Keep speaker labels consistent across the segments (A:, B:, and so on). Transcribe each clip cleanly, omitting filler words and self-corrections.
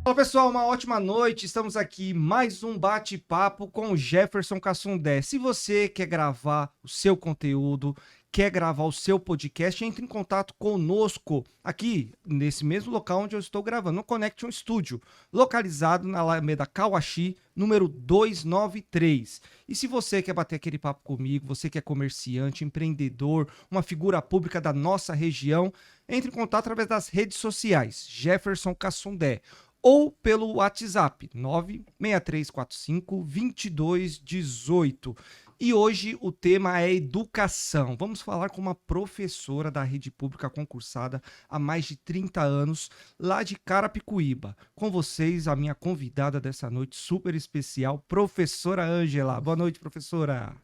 A: Fala pessoal, uma ótima noite. Estamos aqui mais um bate-papo com o Jefferson Cassundé. Se você quer gravar o seu conteúdo, quer gravar o seu podcast, entre em contato conosco aqui nesse mesmo local onde eu estou gravando, no Connection Studio, localizado na Alameda Cauaxi, número 293. E se você quer bater aquele papo comigo, você que é comerciante, empreendedor, uma figura pública da nossa região, entre em contato através das redes sociais, Jefferson Cassundé, ou pelo WhatsApp 96345-2218. E hoje o tema é educação. Vamos falar com uma professora da rede pública concursada há mais de 30 anos, lá de Carapicuíba. Com vocês, a minha convidada dessa noite super especial, professora Ângela. Boa noite, professora.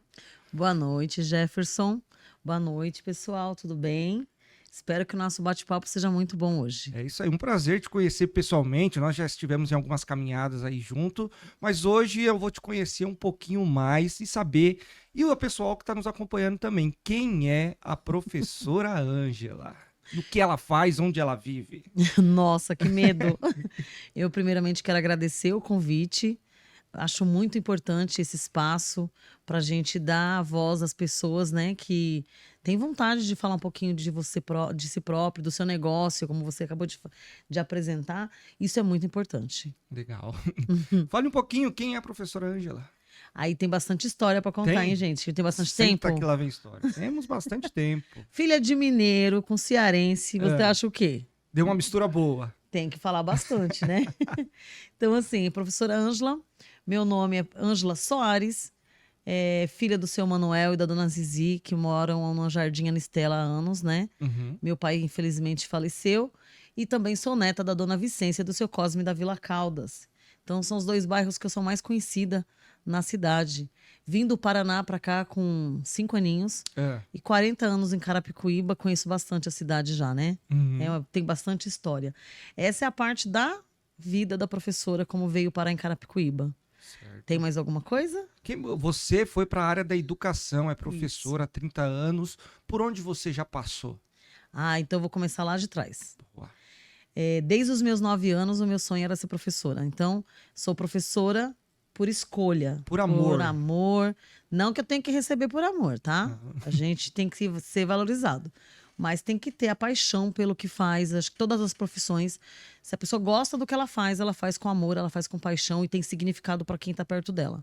B: Boa noite, Jefferson. Boa noite, pessoal. Tudo bem? Espero que o nosso bate-papo seja muito bom hoje.
A: É isso aí, um prazer te conhecer pessoalmente. Nós já estivemos em algumas caminhadas aí junto, mas hoje eu vou te conhecer um pouquinho mais e saber, e o pessoal que está nos acompanhando também, quem é a professora Ângela? E o que ela faz, onde ela vive?
B: Nossa, que medo! Eu primeiramente quero agradecer o convite. Acho muito importante esse espaço para a gente dar a voz às pessoas, né, que têm vontade de falar um pouquinho de você, de si próprio, do seu negócio, como você acabou de apresentar. Isso é muito importante.
A: Legal. Fale um pouquinho, quem é a professora Ângela?
B: Aí tem bastante história para contar,
A: Tem?
B: hein, gente? Tem bastante
A: Senta
B: tempo.
A: que lá vem história. Temos bastante tempo.
B: Filha de mineiro com cearense, você acha o quê?
A: Deu uma mistura boa.
B: Tem que falar bastante, né? Então, assim, professora Ângela, meu nome é Ângela Soares, filha do seu Manuel e da dona Zizi, que moram no Jardim Anistela há anos, né?
A: Uhum.
B: Meu pai, infelizmente, faleceu. E também sou neta da dona Vicência, do seu Cosme da Vila Caldas. Então, são os dois bairros que eu sou mais conhecida na cidade. Vim do Paraná para cá com 5 aninhos e 40 anos em Carapicuíba, conheço bastante a cidade já, né?
A: Uhum.
B: Tem bastante história. Essa é a parte da vida da professora, como veio parar em Carapicuíba.
A: Certo.
B: Tem mais alguma coisa?
A: Você foi para a área da educação, é professora há 30 anos. Por onde você já passou?
B: Então eu vou começar lá de trás.
A: Boa.
B: Desde os meus 9 anos, o meu sonho era ser professora. Então, sou professora por escolha.
A: Por amor.
B: Por amor. Não que eu tenha que receber por amor, tá? A gente tem que ser valorizado. Mas tem que ter a paixão pelo que faz. Acho que todas as profissões, se a pessoa gosta do que ela faz com amor, ela faz com paixão e tem significado para quem está perto dela.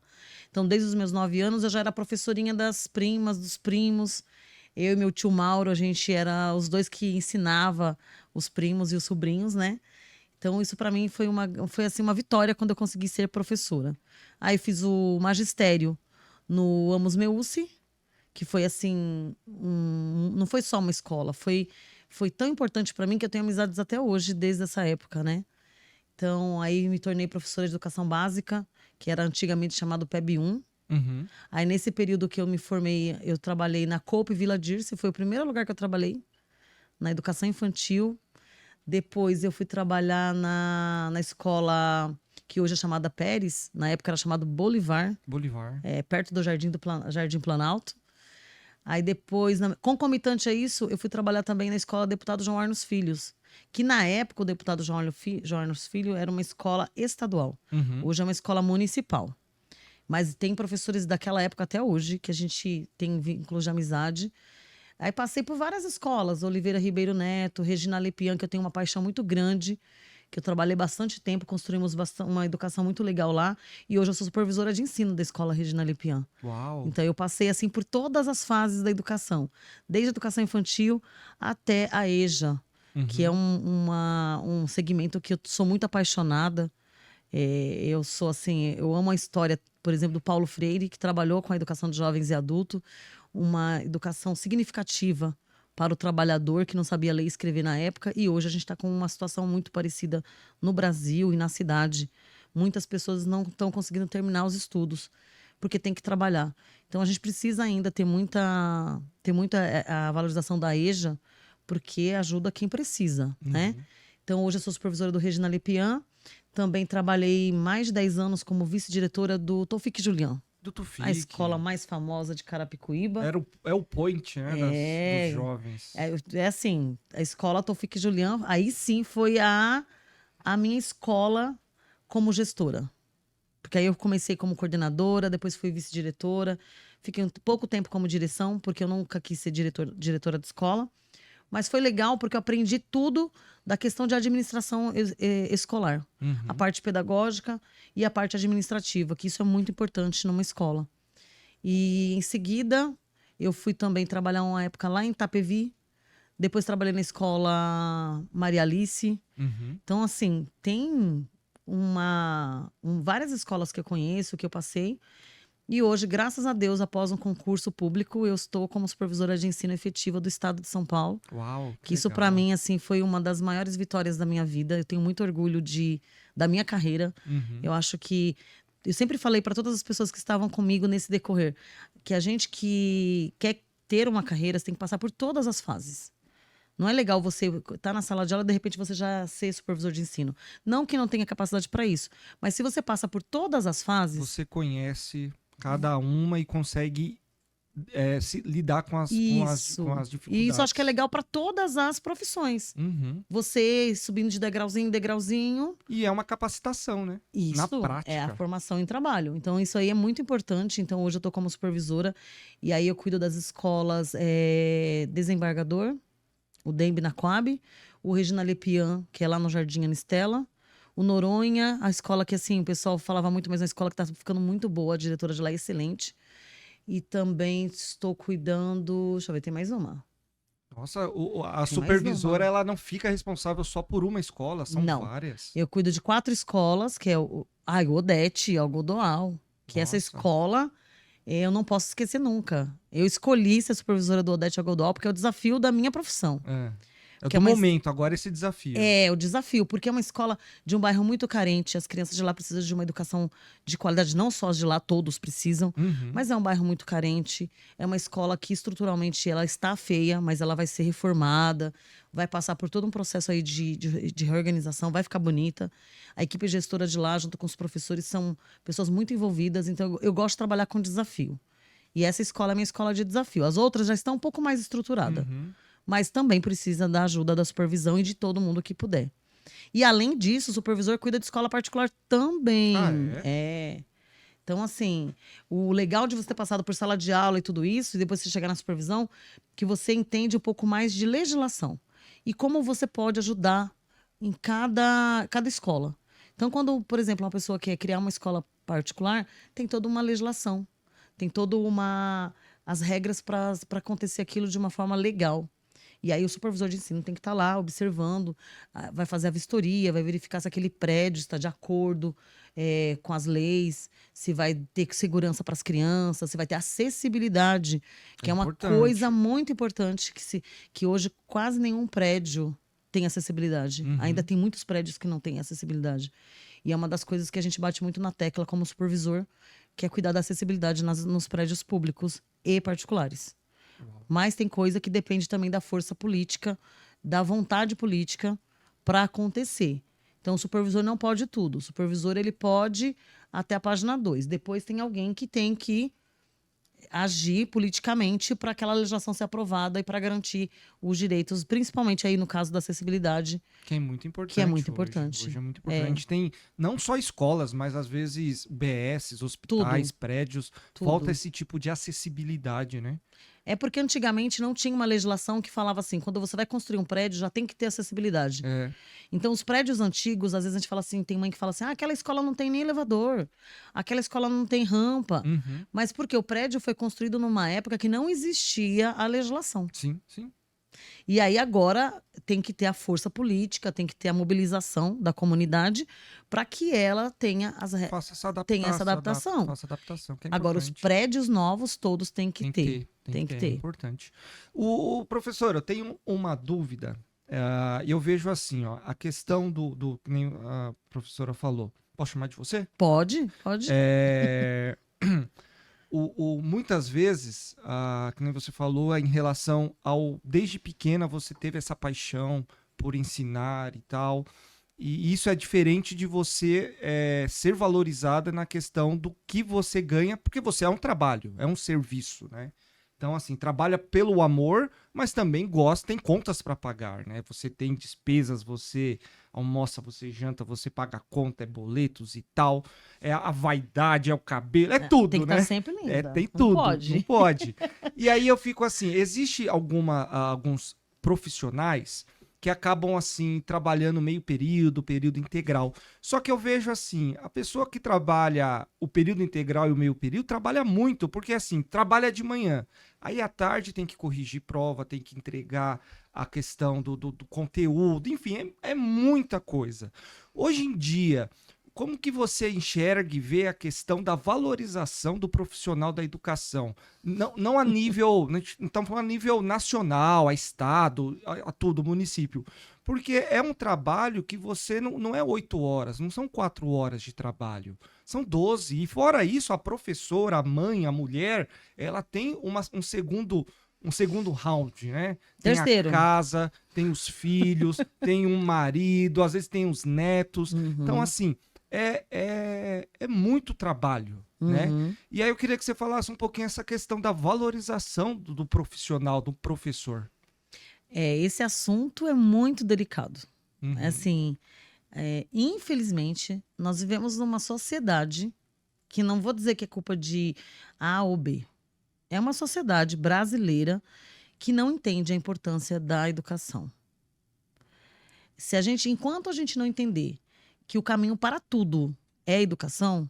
B: Então, desde os meus 9 anos, eu já era professorinha das primas, dos primos. Eu e meu tio Mauro, a gente era os dois que ensinava os primos e os sobrinhos, né? Então, isso para mim foi assim, uma vitória quando eu consegui ser professora. Aí fiz o magistério no Amos Meucci, que foi assim, não foi só uma escola, foi tão importante para mim que eu tenho amizades até hoje, desde essa época, né? Então, aí me tornei professora de educação básica, que era antigamente chamado PEB 1.
A: Uhum.
B: Aí, nesse período que eu me formei, eu trabalhei na Coop Vila Dirce, foi o primeiro lugar que eu trabalhei, na educação infantil. Depois, eu fui trabalhar na escola que hoje é chamada Pérez, na época era chamado Bolivar, perto do Jardim Planalto. Aí depois, concomitante a isso, eu fui trabalhar também na escola Deputado João Arnos Filhos, que na época o Deputado João Arnos Filho era uma escola estadual.
A: Uhum.
B: Hoje é uma escola municipal. Mas tem professores daquela época até hoje, que a gente tem vínculos de amizade. Aí passei por várias escolas, Oliveira Ribeiro Neto, Regina Lepian, que eu tenho uma paixão muito grande, que eu trabalhei bastante tempo, construímos uma educação muito legal lá. E hoje eu sou supervisora de ensino da escola Regina Lepian.
A: Uau.
B: Então eu passei assim por todas as fases da educação, desde a educação infantil até a EJA, que é um segmento que eu sou muito apaixonada. Eu sou assim, eu amo a história, por exemplo, do Paulo Freire, que trabalhou com a educação de jovens e adultos, uma educação significativa para o trabalhador que não sabia ler e escrever na época, e hoje a gente está com uma situação muito parecida no Brasil e na cidade. Muitas pessoas não estão conseguindo terminar os estudos, porque tem que trabalhar. Então a gente precisa ainda ter muita a valorização da EJA, porque ajuda quem precisa, né? Então hoje eu sou supervisora do Regina Lepian, também trabalhei mais de 10 anos como vice-diretora do Taufik Julian.
A: Do Tufik.
B: A escola mais famosa de Carapicuíba.
A: É o point, né, dos jovens.
B: É assim, a escola Taufik Julian, aí sim foi a minha escola como gestora. Porque aí eu comecei como coordenadora, depois fui vice-diretora. Fiquei pouco tempo como direção, porque eu nunca quis ser diretora de escola. Mas foi legal porque eu aprendi tudo da questão de administração escolar. A parte pedagógica e a parte administrativa, que isso é muito importante numa escola. E em seguida, eu fui também trabalhar uma época lá em Itapevi. Depois trabalhei na escola Maria Alice. Então, assim, tem várias escolas que eu conheço, que eu passei. E hoje, graças a Deus, após um concurso público, eu estou como supervisora de ensino efetiva do estado de São Paulo.
A: Uau,
B: que isso, para mim, assim, foi uma das maiores vitórias da minha vida. Eu tenho muito orgulho da minha carreira. Eu acho que... Eu sempre falei para todas as pessoas que estavam comigo nesse decorrer que a gente que quer ter uma carreira, você tem que passar por todas as fases. Não é legal você estar na sala de aula e, de repente, você já ser supervisor de ensino. Não que não tenha capacidade para isso. Mas se você passa por todas as fases...
A: Você conhece cada uma e consegue lidar com as dificuldades.
B: E isso eu acho que é legal para todas as profissões. Você subindo de degrauzinho em degrauzinho.
A: E é uma capacitação, né?
B: Isso
A: na prática.
B: É a formação em trabalho. Então, isso aí é muito importante. Então, hoje eu estou como supervisora. E aí eu cuido das escolas Desembargador, o DEMB na Coab, o Regina Lepian, que é lá no Jardim Anistela, o Noronha, a escola que, assim, o pessoal falava muito, mas é uma escola que está ficando muito boa, a diretora de lá é excelente. E também estou cuidando... Deixa eu ver, tem mais uma.
A: Nossa, a supervisora, ela não fica responsável só por uma escola, são várias.
B: Eu cuido de 4 escolas, que é o Odete, Algodoal, que essa escola eu não posso esquecer nunca. Eu escolhi ser supervisora do Odete Algodoal porque é o desafio da minha profissão.
A: É do momento, agora esse desafio.
B: É, o desafio, porque é uma escola de um bairro muito carente. As crianças de lá precisam de uma educação de qualidade, não só as de lá, todos precisam. Mas é um bairro muito carente. É uma escola que estruturalmente ela está feia, mas ela vai ser reformada. Vai passar por todo um processo aí de reorganização, vai ficar bonita. A equipe gestora de lá, junto com os professores, são pessoas muito envolvidas. Então, eu gosto de trabalhar com desafio. E essa escola é a minha escola de desafio. As outras já estão um pouco mais estruturadas. Mas também precisa da ajuda da supervisão e de todo mundo que puder. E, além disso, o supervisor cuida de escola particular também. Então, assim, o legal de você ter passado por sala de aula e tudo isso, e depois você chegar na supervisão, que você entende um pouco mais de legislação. E como você pode ajudar em cada escola. Então, quando, por exemplo, uma pessoa quer criar uma escola particular, tem toda uma legislação. Tem toda as regras para acontecer aquilo de uma forma legal. E aí o supervisor de ensino tem que estar lá observando, vai fazer a vistoria, vai verificar se aquele prédio está de acordo com as leis, se vai ter segurança para as crianças, se vai ter acessibilidade, que é uma coisa muito importante, que hoje quase nenhum prédio tem acessibilidade. Ainda tem muitos prédios que não têm acessibilidade. E é uma das coisas que a gente bate muito na tecla como supervisor, que é cuidar da acessibilidade nos prédios públicos e particulares. Mas tem coisa que depende também da força política, da vontade política para acontecer. Então, o supervisor não pode tudo. O supervisor ele pode até a página 2. Depois tem alguém que tem que agir politicamente para aquela legislação ser aprovada e para garantir os direitos, principalmente aí no caso da acessibilidade.
A: Que é muito importante.
B: Que é muito importante.
A: Hoje é muito importante. A gente tem não só escolas, mas às vezes UBSs, hospitais, prédios. Falta esse tipo de acessibilidade, né?
B: É porque antigamente não tinha uma legislação que falava assim, quando você vai construir um prédio, já tem que ter acessibilidade. Então, os prédios antigos, às vezes a gente fala assim, tem mãe que fala assim, aquela escola não tem nem elevador, aquela escola não tem rampa. Mas porque o prédio foi construído numa época que não existia a legislação.
A: Sim, sim.
B: E aí agora tem que ter a força política, tem que ter a mobilização da comunidade para que ela tenha
A: Faça essa
B: adaptação.
A: Faça adaptação, que é
B: agora, os prédios novos todos têm que ter. Tem que ter.
A: É importante. Professor, eu tenho uma dúvida. E eu vejo assim, ó, a questão do que nem a professora falou. Posso chamar de você?
B: Pode.
A: Muitas vezes, que nem você falou, em relação ao... Desde pequena você teve essa paixão por ensinar e tal. E isso é diferente de você ser valorizada na questão do que você ganha, porque você é um trabalho, é um serviço, né? Então, assim, trabalha pelo amor, mas também gosta, tem contas para pagar, né? Você tem despesas, você almoça, você janta, você paga conta, é boletos e tal. É a vaidade, é o cabelo, é tudo,
B: Tem que
A: né?
B: estar sempre linda.
A: Tem
B: Não
A: tudo,
B: pode.
A: não pode. E aí eu fico assim, existe alguns profissionais que acabam assim trabalhando meio período, período integral. Só que eu vejo assim, a pessoa que trabalha o período integral e o meio período trabalha muito, porque assim, trabalha de manhã. Aí à tarde tem que corrigir prova, tem que entregar a questão do conteúdo, enfim, é muita coisa. Hoje em dia, como que você enxerga e vê a questão da valorização do profissional da educação? Não a nível, então a nível nacional, a estado, a tudo, município. Porque é um trabalho que você não é 8 horas, não são 4 horas de trabalho, são 12. E fora isso, a professora, a mãe, a mulher, ela tem um segundo round, né? Tem a
B: Terceiro.
A: casa, tem os filhos, tem um marido, às vezes tem os netos. Então, assim, é muito trabalho, né? E aí eu queria que você falasse um pouquinho essa questão da valorização do profissional, do professor.
B: Esse assunto é muito delicado.
A: Uhum.
B: Assim, infelizmente, nós vivemos numa sociedade que não vou dizer que é culpa de A ou B. É uma sociedade brasileira que não entende a importância da educação. Enquanto a gente não entender que o caminho para tudo é a educação,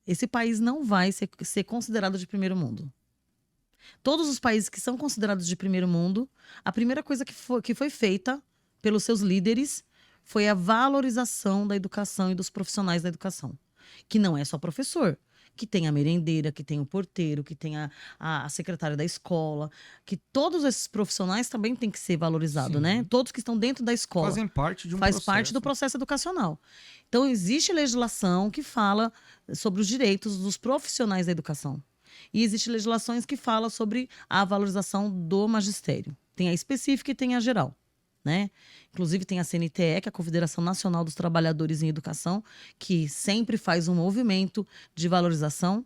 B: esse país não vai ser considerado de primeiro mundo. Todos os países que são considerados de primeiro mundo, a primeira coisa que foi feita pelos seus líderes foi a valorização da educação e dos profissionais da educação. Que não é só professor, que tem a merendeira, que tem o porteiro, que tem a secretária da escola, que todos esses profissionais também têm que ser valorizados, né? Todos que estão dentro da escola.
A: Fazem parte de um
B: Faz
A: processo.
B: parte do processo educacional. Então, existe legislação que fala sobre os direitos dos profissionais da educação. E existe legislações que falam sobre a valorização do magistério. Tem a específica e tem a geral, né? Inclusive tem a CNTE, que é a Confederação Nacional dos Trabalhadores em Educação, que sempre faz um movimento de valorização.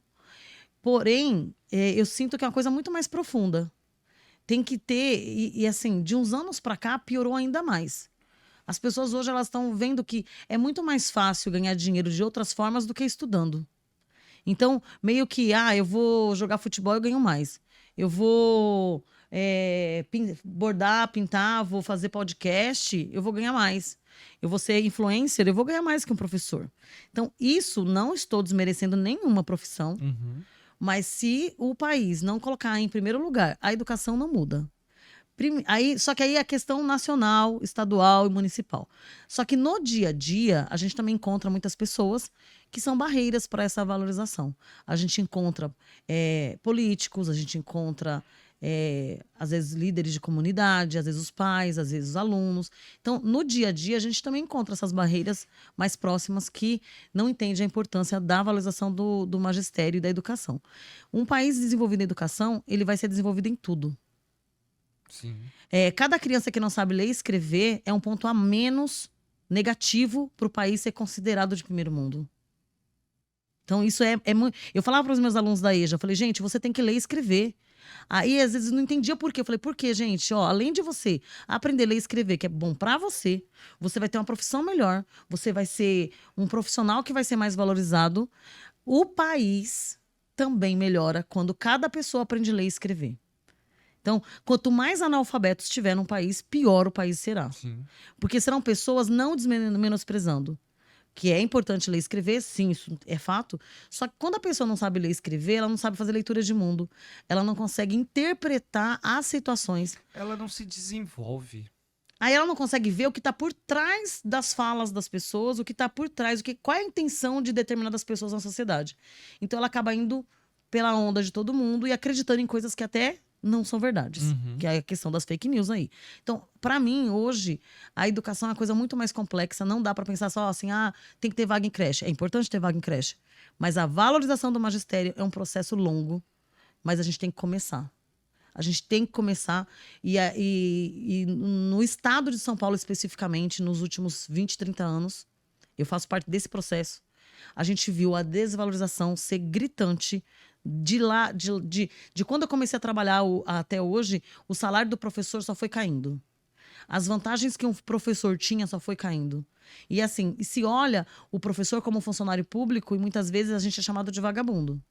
B: Porém, eu sinto que é uma coisa muito mais profunda. Tem que ter, assim, de uns anos para cá, piorou ainda mais. As pessoas hoje elas estão vendo que é muito mais fácil ganhar dinheiro de outras formas do que estudando. Então, meio que, eu vou jogar futebol, eu ganho mais. Eu vou bordar, pintar, vou fazer podcast, eu vou ganhar mais. Eu vou ser influencer, eu vou ganhar mais que um professor. Então, isso não estou desmerecendo nenhuma profissão, mas se o país não colocar em primeiro lugar, a educação não muda. Só que aí é a questão nacional, estadual e municipal. Só que no dia a dia, a gente também encontra muitas pessoas que são barreiras para essa valorização. A gente encontra políticos, a gente encontra, às vezes, líderes de comunidade, às vezes os pais, às vezes os alunos. Então, no dia a dia, a gente também encontra essas barreiras mais próximas que não entendem a importância da valorização do magistério e da educação. Um país desenvolvido em educação, ele vai ser desenvolvido em tudo.
A: Sim.
B: Cada criança que não sabe ler e escrever é um ponto a menos negativo para o país ser considerado de primeiro mundo. Então, isso é muito. Eu falava para os meus alunos da EJA, eu falei, gente, você tem que ler e escrever. Aí, às vezes, eu não entendia por quê. Eu falei, por quê, gente? Além de você aprender a ler e escrever, que é bom para você, você vai ter uma profissão melhor, você vai ser um profissional que vai ser mais valorizado. O país também melhora quando cada pessoa aprende a ler e escrever. Então, quanto mais analfabetos tiver num país, pior o país será.
A: Sim.
B: Porque serão pessoas não menosprezando. Que é importante ler e escrever, sim, isso é fato. Só que quando a pessoa não sabe ler e escrever, ela não sabe fazer leitura de mundo. Ela não consegue interpretar as situações.
A: Ela não se desenvolve.
B: Aí ela não consegue ver o que está por trás das falas das pessoas, o que está por trás, qual é a intenção de determinadas pessoas na sociedade. Então ela acaba indo pela onda de todo mundo e acreditando em coisas que até não são verdades, que é a questão das fake news aí. Então, para mim, hoje, a educação é uma coisa muito mais complexa. Não dá para pensar só assim, tem que ter vaga em creche. É importante ter vaga em creche. Mas a valorização do magistério é um processo longo, mas a gente tem que começar. A gente tem que começar. E no estado de São Paulo, especificamente, nos últimos 20, 30 anos, eu faço parte desse processo. A gente viu a desvalorização ser gritante. De quando eu comecei a trabalhar até hoje, o salário do professor só foi caindo. As vantagens que um professor tinha só foi caindo. E assim, e se olha o professor como um funcionário público, e muitas vezes a gente é chamado de vagabundo.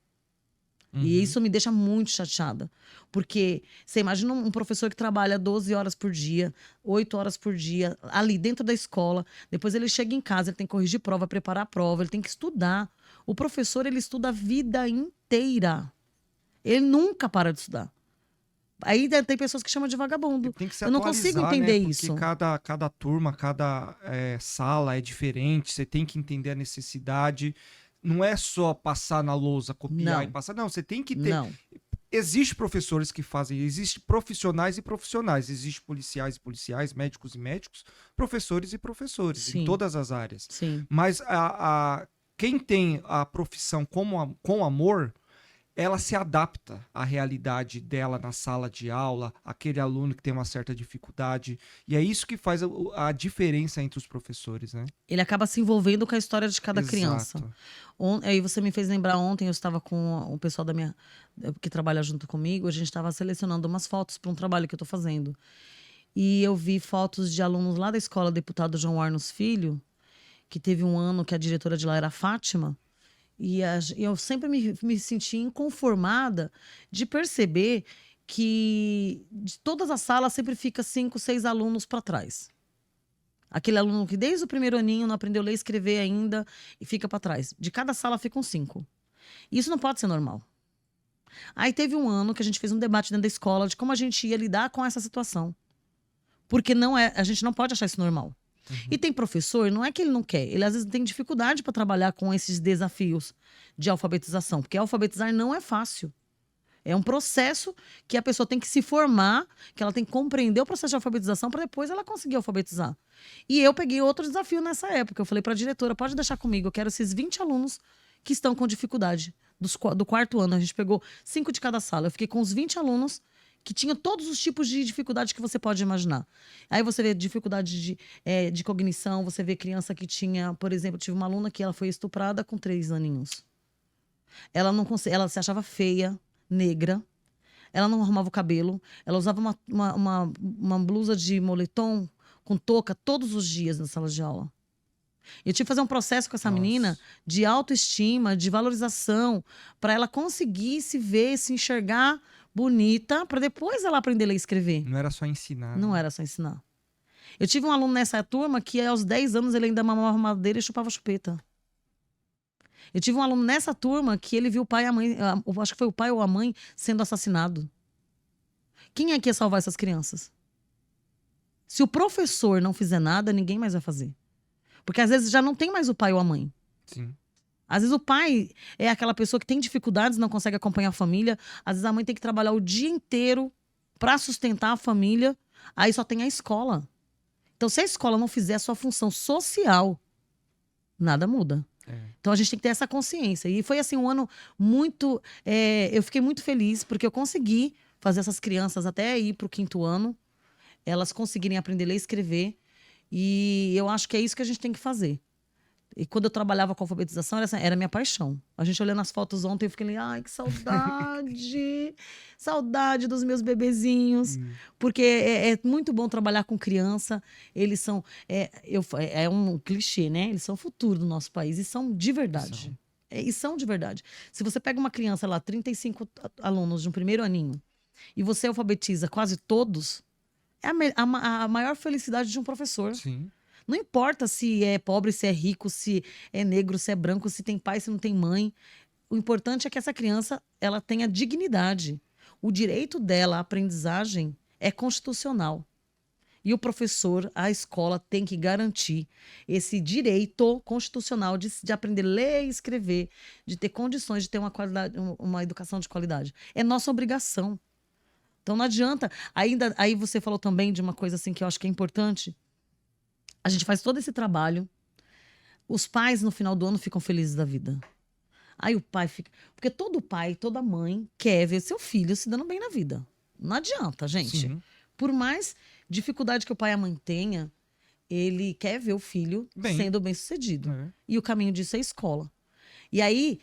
B: E isso me deixa muito chateada. Porque você imagina um professor que trabalha 12 horas por dia, 8 horas por dia, ali dentro da escola. Depois ele chega em casa, ele tem que corrigir prova, preparar a prova, ele tem que estudar. O professor, ele estuda a vida inteira. Ele nunca para de estudar. Aí tem pessoas que chamam de vagabundo.
A: Tem que se
B: Eu não
A: atualizar,
B: consigo entender
A: né?
B: isso.
A: Porque cada turma, cada sala é diferente. Você tem que entender a necessidade. Não é só passar na lousa, copiar
B: Não.
A: e passar. Não, você tem que ter.
B: Não.
A: Existem professores que fazem, existem profissionais e profissionais, existem policiais e policiais, médicos e médicos, professores e professores,
B: Sim.
A: em todas as áreas.
B: Sim.
A: Mas quem tem a profissão com amor, ela se adapta à realidade dela na sala de aula, aquele aluno que tem uma certa dificuldade. E é isso que faz a diferença entre os professores, né?
B: Ele acaba se envolvendo com a história de cada
A: Exato.
B: criança. Aí você me fez lembrar ontem, eu estava com o pessoal que trabalha junto comigo, a gente estava selecionando umas fotos para um trabalho que eu estou fazendo. E eu vi fotos de alunos lá da escola Deputado João Arnos Filho, que teve um ano que a diretora de lá era a Fátima, e eu sempre me senti inconformada de perceber que de todas as salas sempre fica 5, 6 alunos para trás. Aquele aluno que desde o primeiro aninho não aprendeu a ler e escrever ainda e fica para trás. De cada sala ficam 5. Isso não pode ser normal. Aí teve um ano que a gente fez um debate dentro da escola de como a gente ia lidar com essa situação. Porque a gente não pode achar isso normal. E tem professor, não é que ele não quer, ele às vezes tem dificuldade para trabalhar com esses desafios de alfabetização, porque alfabetizar não é fácil. É um processo que a pessoa tem que se formar, que ela tem que compreender o processo de alfabetização para depois ela conseguir alfabetizar. E eu peguei outro desafio nessa época. Eu falei para a diretora, pode deixar comigo, eu quero esses 20 alunos que estão com dificuldade do quarto ano. A gente pegou 5 de cada sala. Eu fiquei com os 20 alunos que tinham todos os tipos de dificuldade que você pode imaginar. Aí você vê dificuldade de cognição, você vê criança que tinha, por exemplo, tive uma aluna que ela foi estuprada com 3 aninhos. Ela se achava feia, negra, ela não arrumava o cabelo, ela usava uma blusa de moletom com touca todos os dias na sala de aula. Eu tive que fazer um processo com essa menina de autoestima, de valorização, para ela conseguir se ver, se enxergar bonita, para depois ela aprender a ler e escrever.
A: Não era só ensinar.
B: Não era só ensinar. Eu tive um aluno nessa turma que aos 10 anos ele ainda mamava madeira e chupava chupeta. Eu tive um aluno nessa turma que ele viu o pai e a mãe, acho que foi o pai ou a mãe, sendo assassinado. Quem é que ia salvar essas crianças? Se o professor não fizer nada, ninguém mais vai fazer. Porque às vezes já não tem mais o pai ou a mãe.
A: Sim.
B: Às vezes o pai é aquela pessoa que tem dificuldades, não consegue acompanhar a família. Às vezes a mãe tem que trabalhar o dia inteiro para sustentar a família. Aí só tem a escola. Então, se a escola não fizer a sua função social, nada muda. Então, a gente tem que ter essa consciência. E foi, assim, um ano muito... eu fiquei muito feliz, porque eu consegui fazer essas crianças até ir para o 5º ano, elas conseguirem aprender a ler e escrever. E eu acho que é isso que a gente tem que fazer. E quando eu trabalhava com alfabetização, era minha paixão. A gente olhando as fotos ontem, eu fiquei, ai, que saudade! Saudade dos meus bebezinhos. Porque é muito bom trabalhar com criança. Eles são... É um clichê, né? Eles são o futuro do nosso país. E são de verdade. E são de verdade. Se você pega uma criança lá, 35 alunos de um primeiro aninho, e você alfabetiza quase todos, é a maior felicidade de um professor.
A: Sim.
B: Não importa se é pobre, se é rico, se é negro, se é branco, se tem pai, se não tem mãe. O importante é que essa criança ela tenha dignidade. O direito dela à aprendizagem é constitucional. E o professor, a escola, tem que garantir esse direito constitucional de aprender a ler e escrever, de ter condições de ter uma educação de qualidade. É nossa obrigação. Então não adianta. Aí você falou também de uma coisa assim que eu acho que é importante. A gente faz todo esse trabalho. Os pais, no final do ano, ficam felizes da vida. Aí o pai fica... Porque todo pai, toda mãe quer ver seu filho se dando bem na vida. Não adianta, gente.
A: Sim.
B: Por mais dificuldade que o pai e a mãe tenha, ele quer ver o filho sendo bem-sucedido. E o caminho disso é a escola. E aí,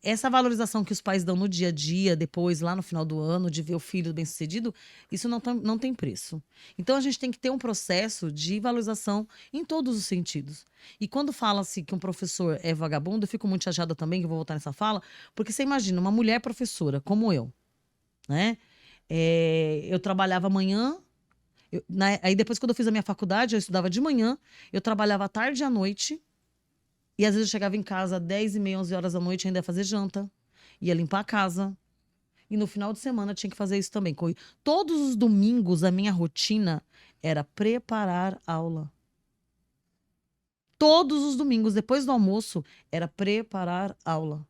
B: essa valorização que os pais dão no dia a dia, depois, lá no final do ano, de ver o filho bem-sucedido, isso não tem preço. Então, a gente tem que ter um processo de valorização em todos os sentidos. E quando fala-se que um professor é vagabundo, eu fico muito chateada também, que eu vou voltar nessa fala, porque você imagina, uma mulher professora, como eu, né? Eu trabalhava amanhã, aí depois, quando eu fiz a minha faculdade, eu estudava de manhã, eu trabalhava à tarde e à noite, e às vezes eu chegava em casa às 10h30, 11 horas da noite, ainda ia fazer janta, ia limpar a casa. E no final de semana tinha que fazer isso também. Todos os domingos, a minha rotina era preparar aula. Todos os domingos, depois do almoço, era preparar aula.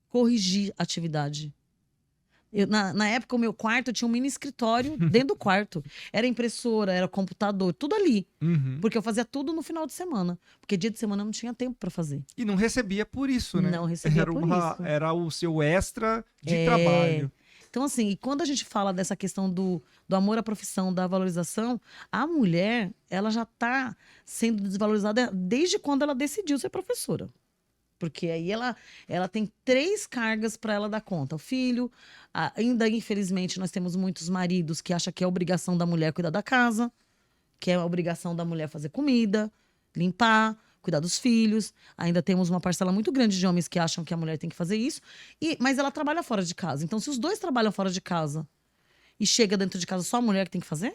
B: Corrigir atividade. Na época, o meu quarto tinha um mini escritório dentro do quarto. Era impressora, era computador, tudo ali.
A: Uhum.
B: Porque eu fazia tudo no final de semana. Porque dia de semana eu não tinha tempo para fazer.
A: E não recebia por isso, né?
B: Não recebia por isso.
A: Era o seu extra de trabalho.
B: Então, assim, e quando a gente fala dessa questão do amor à profissão, da valorização, a mulher, ela já está sendo desvalorizada desde quando ela decidiu ser professora. Porque aí ela tem 3 cargas para ela dar conta. O filho, ainda infelizmente nós temos muitos maridos que acham que é obrigação da mulher cuidar da casa, que é a obrigação da mulher fazer comida, limpar, cuidar dos filhos. Ainda temos uma parcela muito grande de homens que acham que a mulher tem que fazer isso. Mas ela trabalha fora de casa. Então, se os dois trabalham fora de casa e chega dentro de casa só a mulher que tem que fazer?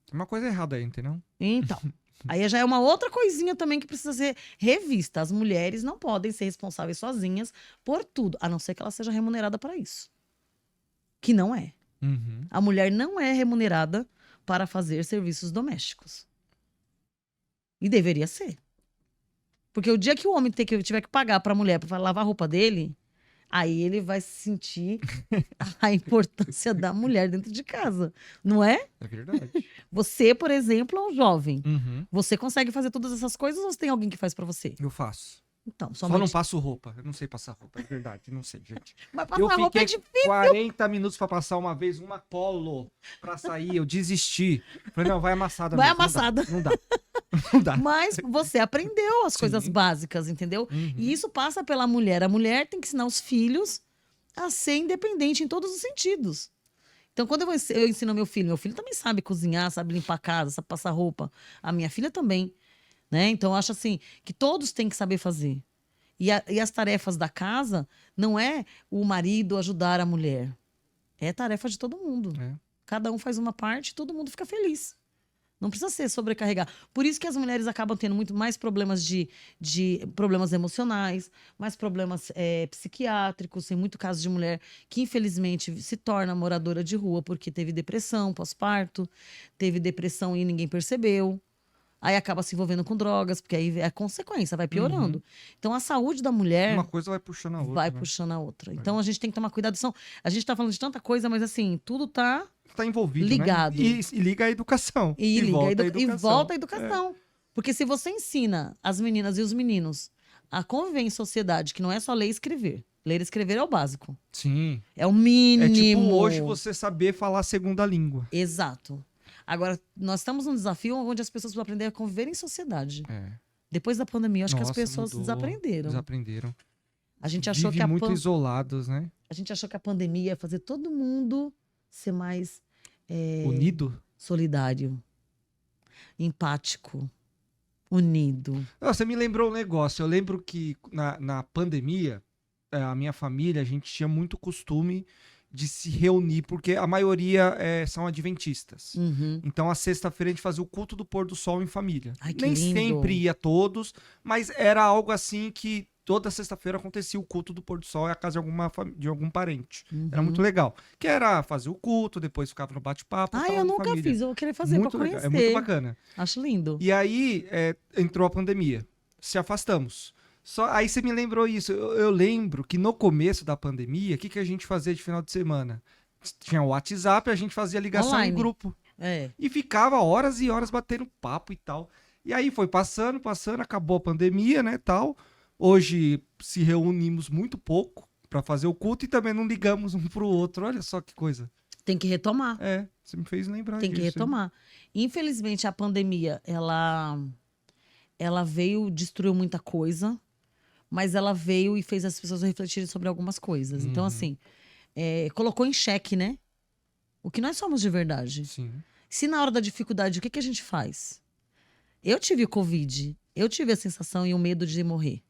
A: Tem uma coisa errada aí, entendeu?
B: Então, aí já é uma outra coisinha também que precisa ser revista. As mulheres não podem ser responsáveis sozinhas por tudo, a não ser que ela seja remunerada para isso. Que não é.
A: Uhum.
B: A mulher não é remunerada para fazer serviços domésticos. E deveria ser. Porque o dia que o homem tiver que pagar para a mulher para lavar a roupa dele, aí ele vai sentir a importância da mulher dentro de casa. Não é?
A: É verdade.
B: Você, por exemplo, é um jovem.
A: Uhum.
B: Você consegue fazer todas essas coisas ou você tem alguém que faz para você?
A: Eu faço.
B: Então,
A: Só não passo roupa. Eu não sei passar roupa, é verdade. Não sei, gente.
B: Mas
A: Eu
B: passar roupa é
A: fiquei
B: difícil.
A: 40 minutos pra passar uma vez uma polo pra sair. Eu desisti. Falei, não, vai amassada
B: Vai
A: mesmo.
B: amassada.
A: Não dá. Não dá.
B: Mas você aprendeu as
A: Sim.
B: coisas básicas, entendeu?
A: Uhum.
B: E isso passa pela mulher. A mulher tem que ensinar os filhos a ser independente em todos os sentidos. Então, quando eu ensino meu filho também sabe cozinhar, sabe limpar a casa, sabe passar roupa. A minha filha também, né? Então, eu acho assim, que todos têm que saber fazer. E as tarefas da casa não é o marido ajudar a mulher. É tarefa de todo mundo.
A: É.
B: Cada um faz uma parte e todo mundo fica feliz. Não precisa ser sobrecarregar. Por isso que as mulheres acabam tendo muito mais problemas de problemas emocionais, mais problemas psiquiátricos. Tem muito caso de mulher que, infelizmente, se torna moradora de rua porque teve depressão pós-parto, teve depressão e ninguém percebeu. Aí acaba se envolvendo com drogas, porque aí é a consequência, vai piorando.
A: Uhum.
B: Então, a saúde da mulher
A: Uma coisa vai puxando a outra.
B: vai
A: né?
B: puxando a outra. Então, a gente tem que tomar cuidado. A gente tá falando de tanta coisa, mas assim, tudo tá
A: Tá envolvido,
B: ligado.
A: né? E liga a educação.
B: E
A: volta a
B: e
A: educação.
B: volta a educação. Porque se você ensina as meninas e os meninos a conviver em sociedade, que não é só ler e escrever. Ler e escrever é o básico.
A: Sim.
B: É o mínimo.
A: É tipo hoje você saber falar a segunda língua.
B: Exato. Agora, nós estamos num desafio onde as pessoas vão aprender a conviver em sociedade.
A: É.
B: Depois da pandemia, eu acho que as
A: Nossa,
B: pessoas
A: mudou.
B: desaprenderam.
A: Desaprenderam.
B: A gente achou
A: Vive
B: que
A: muito isolados, né?
B: a gente achou que a pandemia ia fazer todo mundo ser mais
A: Unido.
B: solidário, empático, unido.
A: Você me lembrou um negócio. Eu lembro que na pandemia, a minha família, a gente tinha muito costume de se reunir, porque a maioria são adventistas.
B: Uhum.
A: Então, a sexta-feira a gente fazia o culto do pôr do sol em família.
B: Ai, que
A: Nem
B: lindo.
A: sempre ia todos, mas era algo assim que toda sexta-feira acontecia o culto do pôr do sol em a casa de algum parente. Era muito legal. Que era fazer o culto, depois ficava no bate-papo.
B: Ah,
A: tal,
B: eu
A: em
B: nunca
A: família.
B: fiz. Eu vou querer fazer
A: Muito
B: pra
A: legal,
B: conhecer.
A: é muito bacana.
B: Acho lindo.
A: E aí entrou a pandemia. Se afastamos. Aí você me lembrou isso. Eu lembro que no começo da pandemia, o que a gente fazia de final de semana? Tinha o WhatsApp, a gente fazia ligação
B: Online.
A: em grupo.
B: É.
A: E ficava horas e horas batendo papo e tal. E aí foi passando, acabou a pandemia, né, tal. Hoje se reunimos muito pouco para fazer o culto e também não ligamos um pro outro. Olha só que coisa.
B: Tem que retomar.
A: Você me fez lembrar
B: Tem
A: disso.
B: que retomar. Infelizmente, a pandemia, ela veio, destruiu muita coisa, mas ela veio e fez as pessoas refletirem sobre algumas coisas. Então, assim, colocou em xeque, né? O que nós somos de verdade.
A: Sim.
B: Se na hora da dificuldade, o que a gente faz? Eu tive o Covid, eu tive a sensação e o medo de morrer.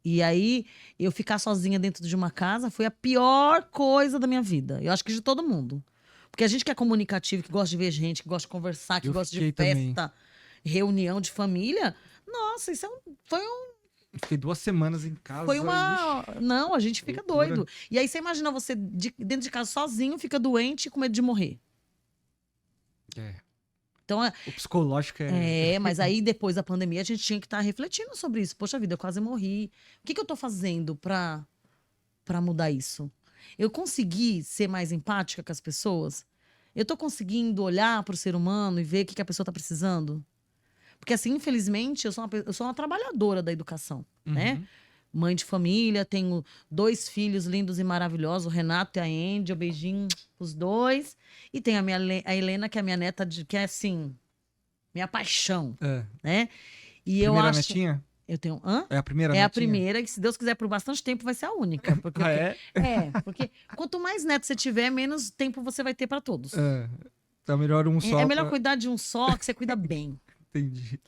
B: E aí, eu ficar sozinha dentro de uma casa foi a pior coisa da minha vida. Eu acho que de todo mundo. Porque a gente que é comunicativo, que gosta de ver gente, que gosta de conversar, que
A: Eu
B: gosta de
A: fiquei
B: festa, reunião de família. Nossa, isso
A: Fiquei 2 semanas em casa.
B: foi uma...
A: Ixi,
B: Não, a gente fica
A: loucura.
B: doido. E aí, você imagina você dentro de casa sozinho, fica doente com medo de morrer.
A: É.
B: Então,
A: O psicológico é...
B: mas aí depois da pandemia a gente tinha que estar refletindo sobre isso. Poxa vida, eu quase morri. O que eu tô fazendo pra mudar isso? Eu consegui ser mais empática com as pessoas? Eu tô conseguindo olhar pro ser humano e ver o que a pessoa tá precisando? Porque assim, infelizmente, eu sou uma trabalhadora da educação, né?
A: Uhum.
B: Mãe de família, tenho 2 filhos lindos e maravilhosos, o Renato e a Andy, um beijinho os 2. E tem a Helena, que é a minha neta, que é assim, minha paixão,
A: É.
B: né? E eu
A: Primeira
B: acho...
A: netinha?
B: Eu tenho... Hã?
A: É a primeira
B: É
A: netinha?
B: a primeira, que se Deus quiser, por bastante tempo, vai ser a única. Porque
A: Ah, é?
B: porque quanto mais netos você tiver, menos tempo você vai ter para todos.
A: É. Tá melhor um só
B: É melhor
A: pra...
B: cuidar de um só, que você cuida bem.
A: Entendi.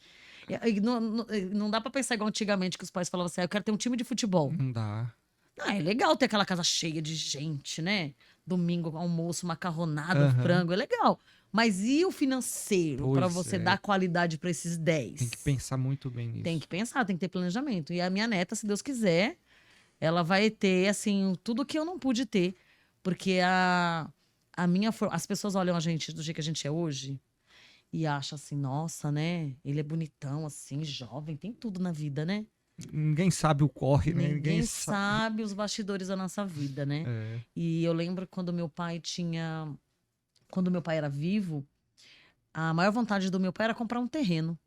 B: Não dá pra pensar igual antigamente, que os pais falavam assim, eu quero ter um time de futebol.
A: Não dá.
B: Ah, é legal ter aquela casa cheia de gente, né? Domingo, almoço, macarronada,
A: Aham.
B: frango, é legal. Mas e o financeiro para
A: Pois
B: você
A: é.
B: dar qualidade para esses 10?
A: Tem que pensar muito bem nisso.
B: Tem que pensar, tem que ter planejamento. E a minha neta, se Deus quiser, ela vai ter, assim, tudo que eu não pude ter. Porque as pessoas olham a gente do jeito que a gente é hoje e acham assim, nossa, né? Ele é bonitão, assim, jovem, tem tudo na vida, né?
A: Ninguém sabe o corre, né?
B: Ninguém sabe os bastidores da nossa vida, né?
A: É.
B: E eu lembro quando meu pai era vivo, a maior vontade do meu pai era comprar um terreno.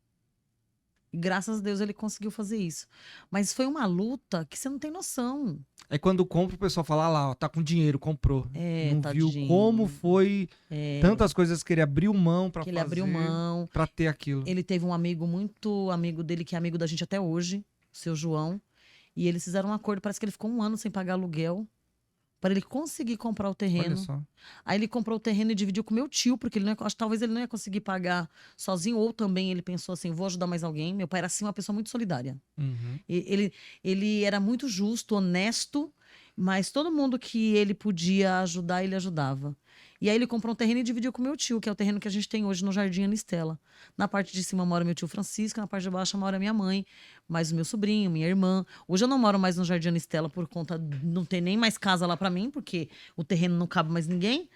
B: E graças a Deus ele conseguiu fazer isso. Mas foi uma luta que você não tem noção.
A: Aí quando compra, o pessoal fala, ah lá, ó, tá com dinheiro, comprou. Não viu
B: Tadinho.
A: como foi tantas coisas que ele abriu mão pra
B: Que
A: fazer.
B: ele abriu mão.
A: Pra ter aquilo.
B: Ele teve um amigo muito amigo dele, que é amigo da gente até hoje, o seu João. E eles fizeram um acordo, parece que ele ficou 1 ano sem pagar aluguel, para ele conseguir comprar o terreno.
A: Olha só.
B: Aí ele comprou o terreno e dividiu com meu tio, porque ele acho que talvez ele não ia conseguir pagar sozinho, ou também ele pensou assim, vou ajudar mais alguém. Meu pai era assim uma pessoa muito solidária.
A: Uhum.
B: Ele era muito justo, honesto, mas todo mundo que ele podia ajudar, ele ajudava. E aí ele comprou um terreno e dividiu com meu tio, que é o terreno que a gente tem hoje no Jardim Ana Estela. Na parte de cima mora meu tio Francisco, na parte de baixo mora minha mãe, mais o meu sobrinho, minha irmã. Hoje eu não moro mais no Jardim Ana Estela por conta de não ter nem mais casa lá pra mim, porque o terreno não cabe mais ninguém.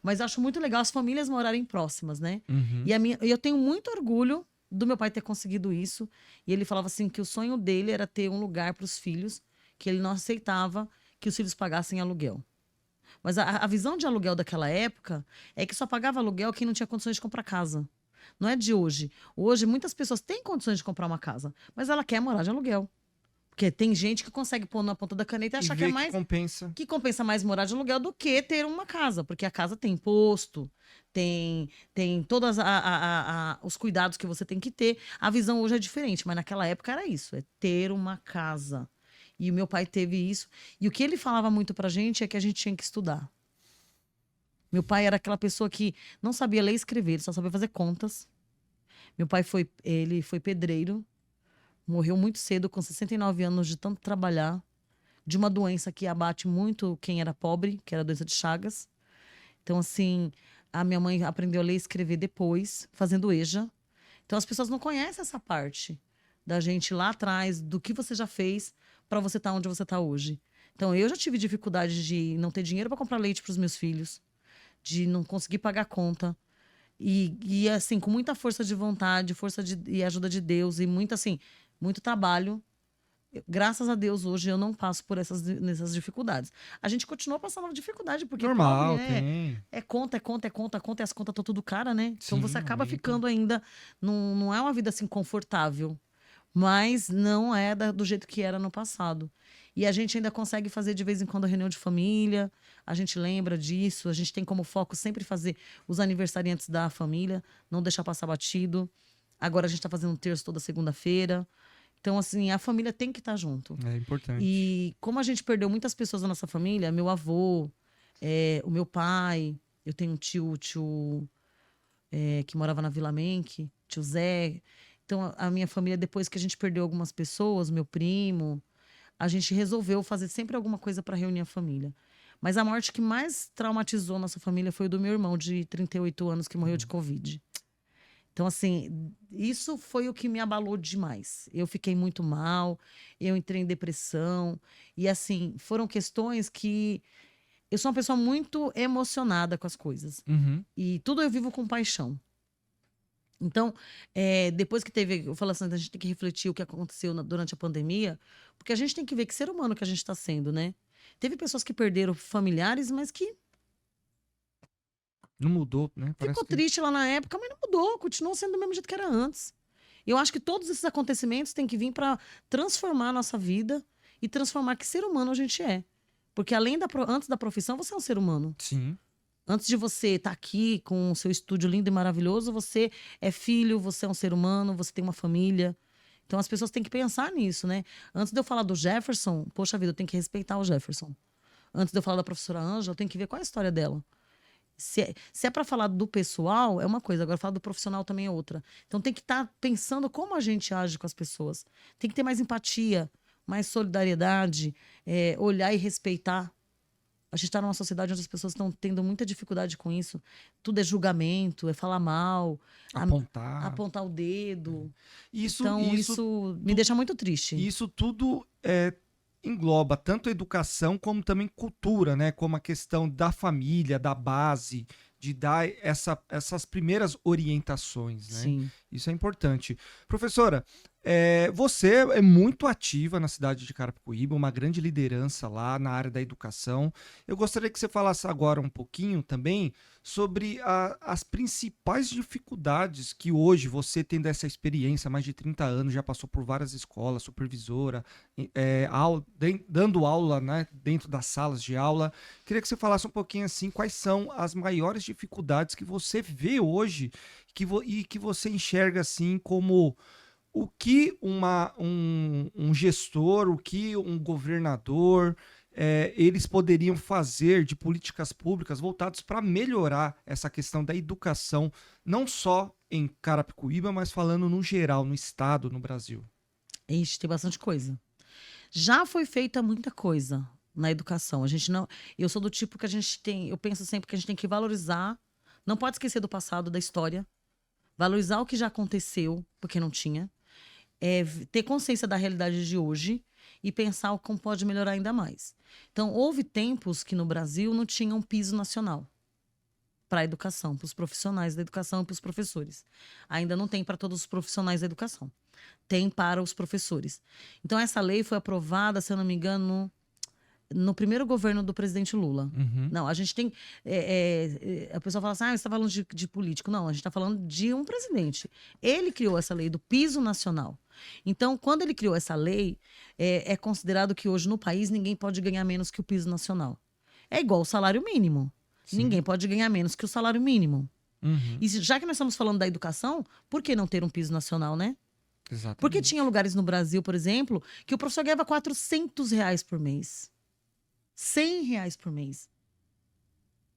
B: Mas acho muito legal as famílias morarem próximas, né?
A: Uhum.
B: E eu tenho muito orgulho do meu pai ter conseguido isso. E ele falava assim que o sonho dele era ter um lugar para os filhos, que ele não aceitava que os filhos pagassem aluguel. Mas a visão de aluguel daquela época é que só pagava aluguel quem não tinha condições de comprar casa. Não é de hoje. Hoje, muitas pessoas têm condições de comprar uma casa, mas ela quer morar de aluguel. Porque tem gente que consegue pôr na ponta da caneta e achar que é mais...
A: compensa.
B: Que compensa mais morar de aluguel do que ter uma casa. Porque a casa tem imposto, tem todos os cuidados que você tem que ter. A visão hoje é diferente, mas naquela época era isso, é ter uma casa. E o meu pai teve isso. E o que ele falava muito pra gente é que a gente tinha que estudar. Meu pai era aquela pessoa que não sabia ler e escrever, ele só sabia fazer contas. Meu pai ele foi pedreiro, morreu muito cedo, com 69 anos, de tanto trabalhar, de uma doença que abate muito quem era pobre, que era a doença de Chagas. Então, assim, a minha mãe aprendeu a ler e escrever depois, fazendo EJA. Então, as pessoas não conhecem essa parte da gente lá atrás, do que você já fez para você estar onde você está hoje. Então, eu já tive dificuldade de não ter dinheiro para comprar leite para os meus filhos, de não conseguir pagar conta. E assim, com muita força de vontade, e ajuda de Deus, e muito trabalho. Graças a Deus, hoje eu não passo por nessas dificuldades. A gente continua passando dificuldade, porque
A: Normal,
B: pobre
A: tem.
B: é conta, e as contas estão tudo cara, né? Então
A: Sim,
B: você acaba
A: aumenta.
B: ficando ainda. Não é uma vida assim confortável. Mas não é do jeito que era no passado. E a gente ainda consegue fazer de vez em quando a reunião de família, a gente lembra disso, a gente tem como foco sempre fazer os aniversariantes da família, não deixar passar batido. Agora a gente está fazendo um terço toda segunda-feira, Então, assim, a família tem que estar junto.
A: É importante.
B: E como a gente perdeu muitas pessoas da nossa família, meu avô, o meu pai, eu tenho um tio que morava na Vila Menck, tio Zé. Então, a minha família, depois que a gente perdeu algumas pessoas, meu primo, a gente resolveu fazer sempre alguma coisa para reunir a família. Mas a morte que mais traumatizou nossa família foi o do meu irmão, de 38 anos, que morreu de Covid. Então, assim, isso foi o que me abalou demais. Eu fiquei muito mal, eu entrei em depressão. E, assim, foram questões que... Eu sou uma pessoa muito emocionada com as coisas.
A: Uhum.
B: E tudo eu vivo com paixão. Então, depois que teve... Eu falo assim, a gente tem que refletir o que aconteceu durante a pandemia, porque a gente tem que ver que ser humano que a gente está sendo, né? Teve pessoas que perderam familiares, mas que
A: Não mudou, né?
B: ficou triste lá na época, mas não mudou, continuou sendo do mesmo jeito que era antes. Eu acho que todos esses acontecimentos têm que vir para transformar a nossa vida e transformar que ser humano a gente é. Porque antes da profissão, você é um ser humano.
A: Sim.
B: Antes de você estar aqui com o seu estúdio lindo e maravilhoso, você é filho, você é um ser humano, você tem uma família. Então as pessoas têm que pensar nisso, né? Antes de eu falar do Jefferson, poxa vida, eu tenho que respeitar o Jefferson. Antes de eu falar da professora Ângela, eu tenho que ver qual é a história dela. Se é para falar do pessoal, é uma coisa. Agora, falar do profissional também é outra. Então, tem que estar pensando como a gente age com as pessoas. Tem que ter mais empatia, mais solidariedade, olhar e respeitar. A gente está numa sociedade onde as pessoas estão tendo muita dificuldade com isso. Tudo é julgamento, é falar mal, apontar o dedo. Então, isso me deixa muito triste.
A: Isso tudo engloba tanto a educação como também cultura, né? Como a questão da família, da base, de dar essas primeiras orientações, né?
B: Sim.
A: Isso é importante. Professora, você é muito ativa na cidade de Carapicuíba, uma grande liderança lá na área da educação. Eu gostaria que você falasse agora um pouquinho também sobre as principais dificuldades que hoje você, tendo essa experiência, mais de 30 anos, já passou por várias escolas, supervisora, dando aula, né, dentro das salas de aula. Queria que você falasse um pouquinho assim, quais são as maiores dificuldades que você vê hoje e que você enxerga assim como o que um gestor, o que um governador, eles poderiam fazer de políticas públicas voltadas para melhorar essa questão da educação, não só em Carapicuíba, mas falando no geral, no estado, no Brasil.
B: Ixi, tem bastante coisa. Já foi feita muita coisa na educação. A gente não... Eu sou do tipo que a gente tem... Eu penso sempre que a gente tem que valorizar. Não pode esquecer do passado, da história. Valorizar o que já aconteceu, porque não tinha. Ter consciência da realidade de hoje e pensar como pode melhorar ainda mais. Então, houve tempos que no Brasil não tinha um piso nacional para a educação, para os profissionais da educação e para os professores. Ainda não tem para todos os profissionais da educação. Tem para os professores. Então, essa lei foi aprovada, se eu não me engano, no primeiro governo do presidente Lula.
A: Uhum.
B: Não, a gente tem... a pessoa fala assim, você está falando de político. Não, a gente está falando de um presidente. Ele criou essa lei do piso nacional. Então, quando ele criou essa lei, é considerado que hoje no país ninguém pode ganhar menos que o piso nacional. É igual o salário mínimo. Sim. Ninguém pode ganhar menos que o salário mínimo.
A: Uhum.
B: E já que nós estamos falando da educação, por que não ter um piso nacional, né?
A: Exatamente.
B: Porque tinha lugares no Brasil, por exemplo, que o professor ganhava R$400 por mês. R$100 por mês.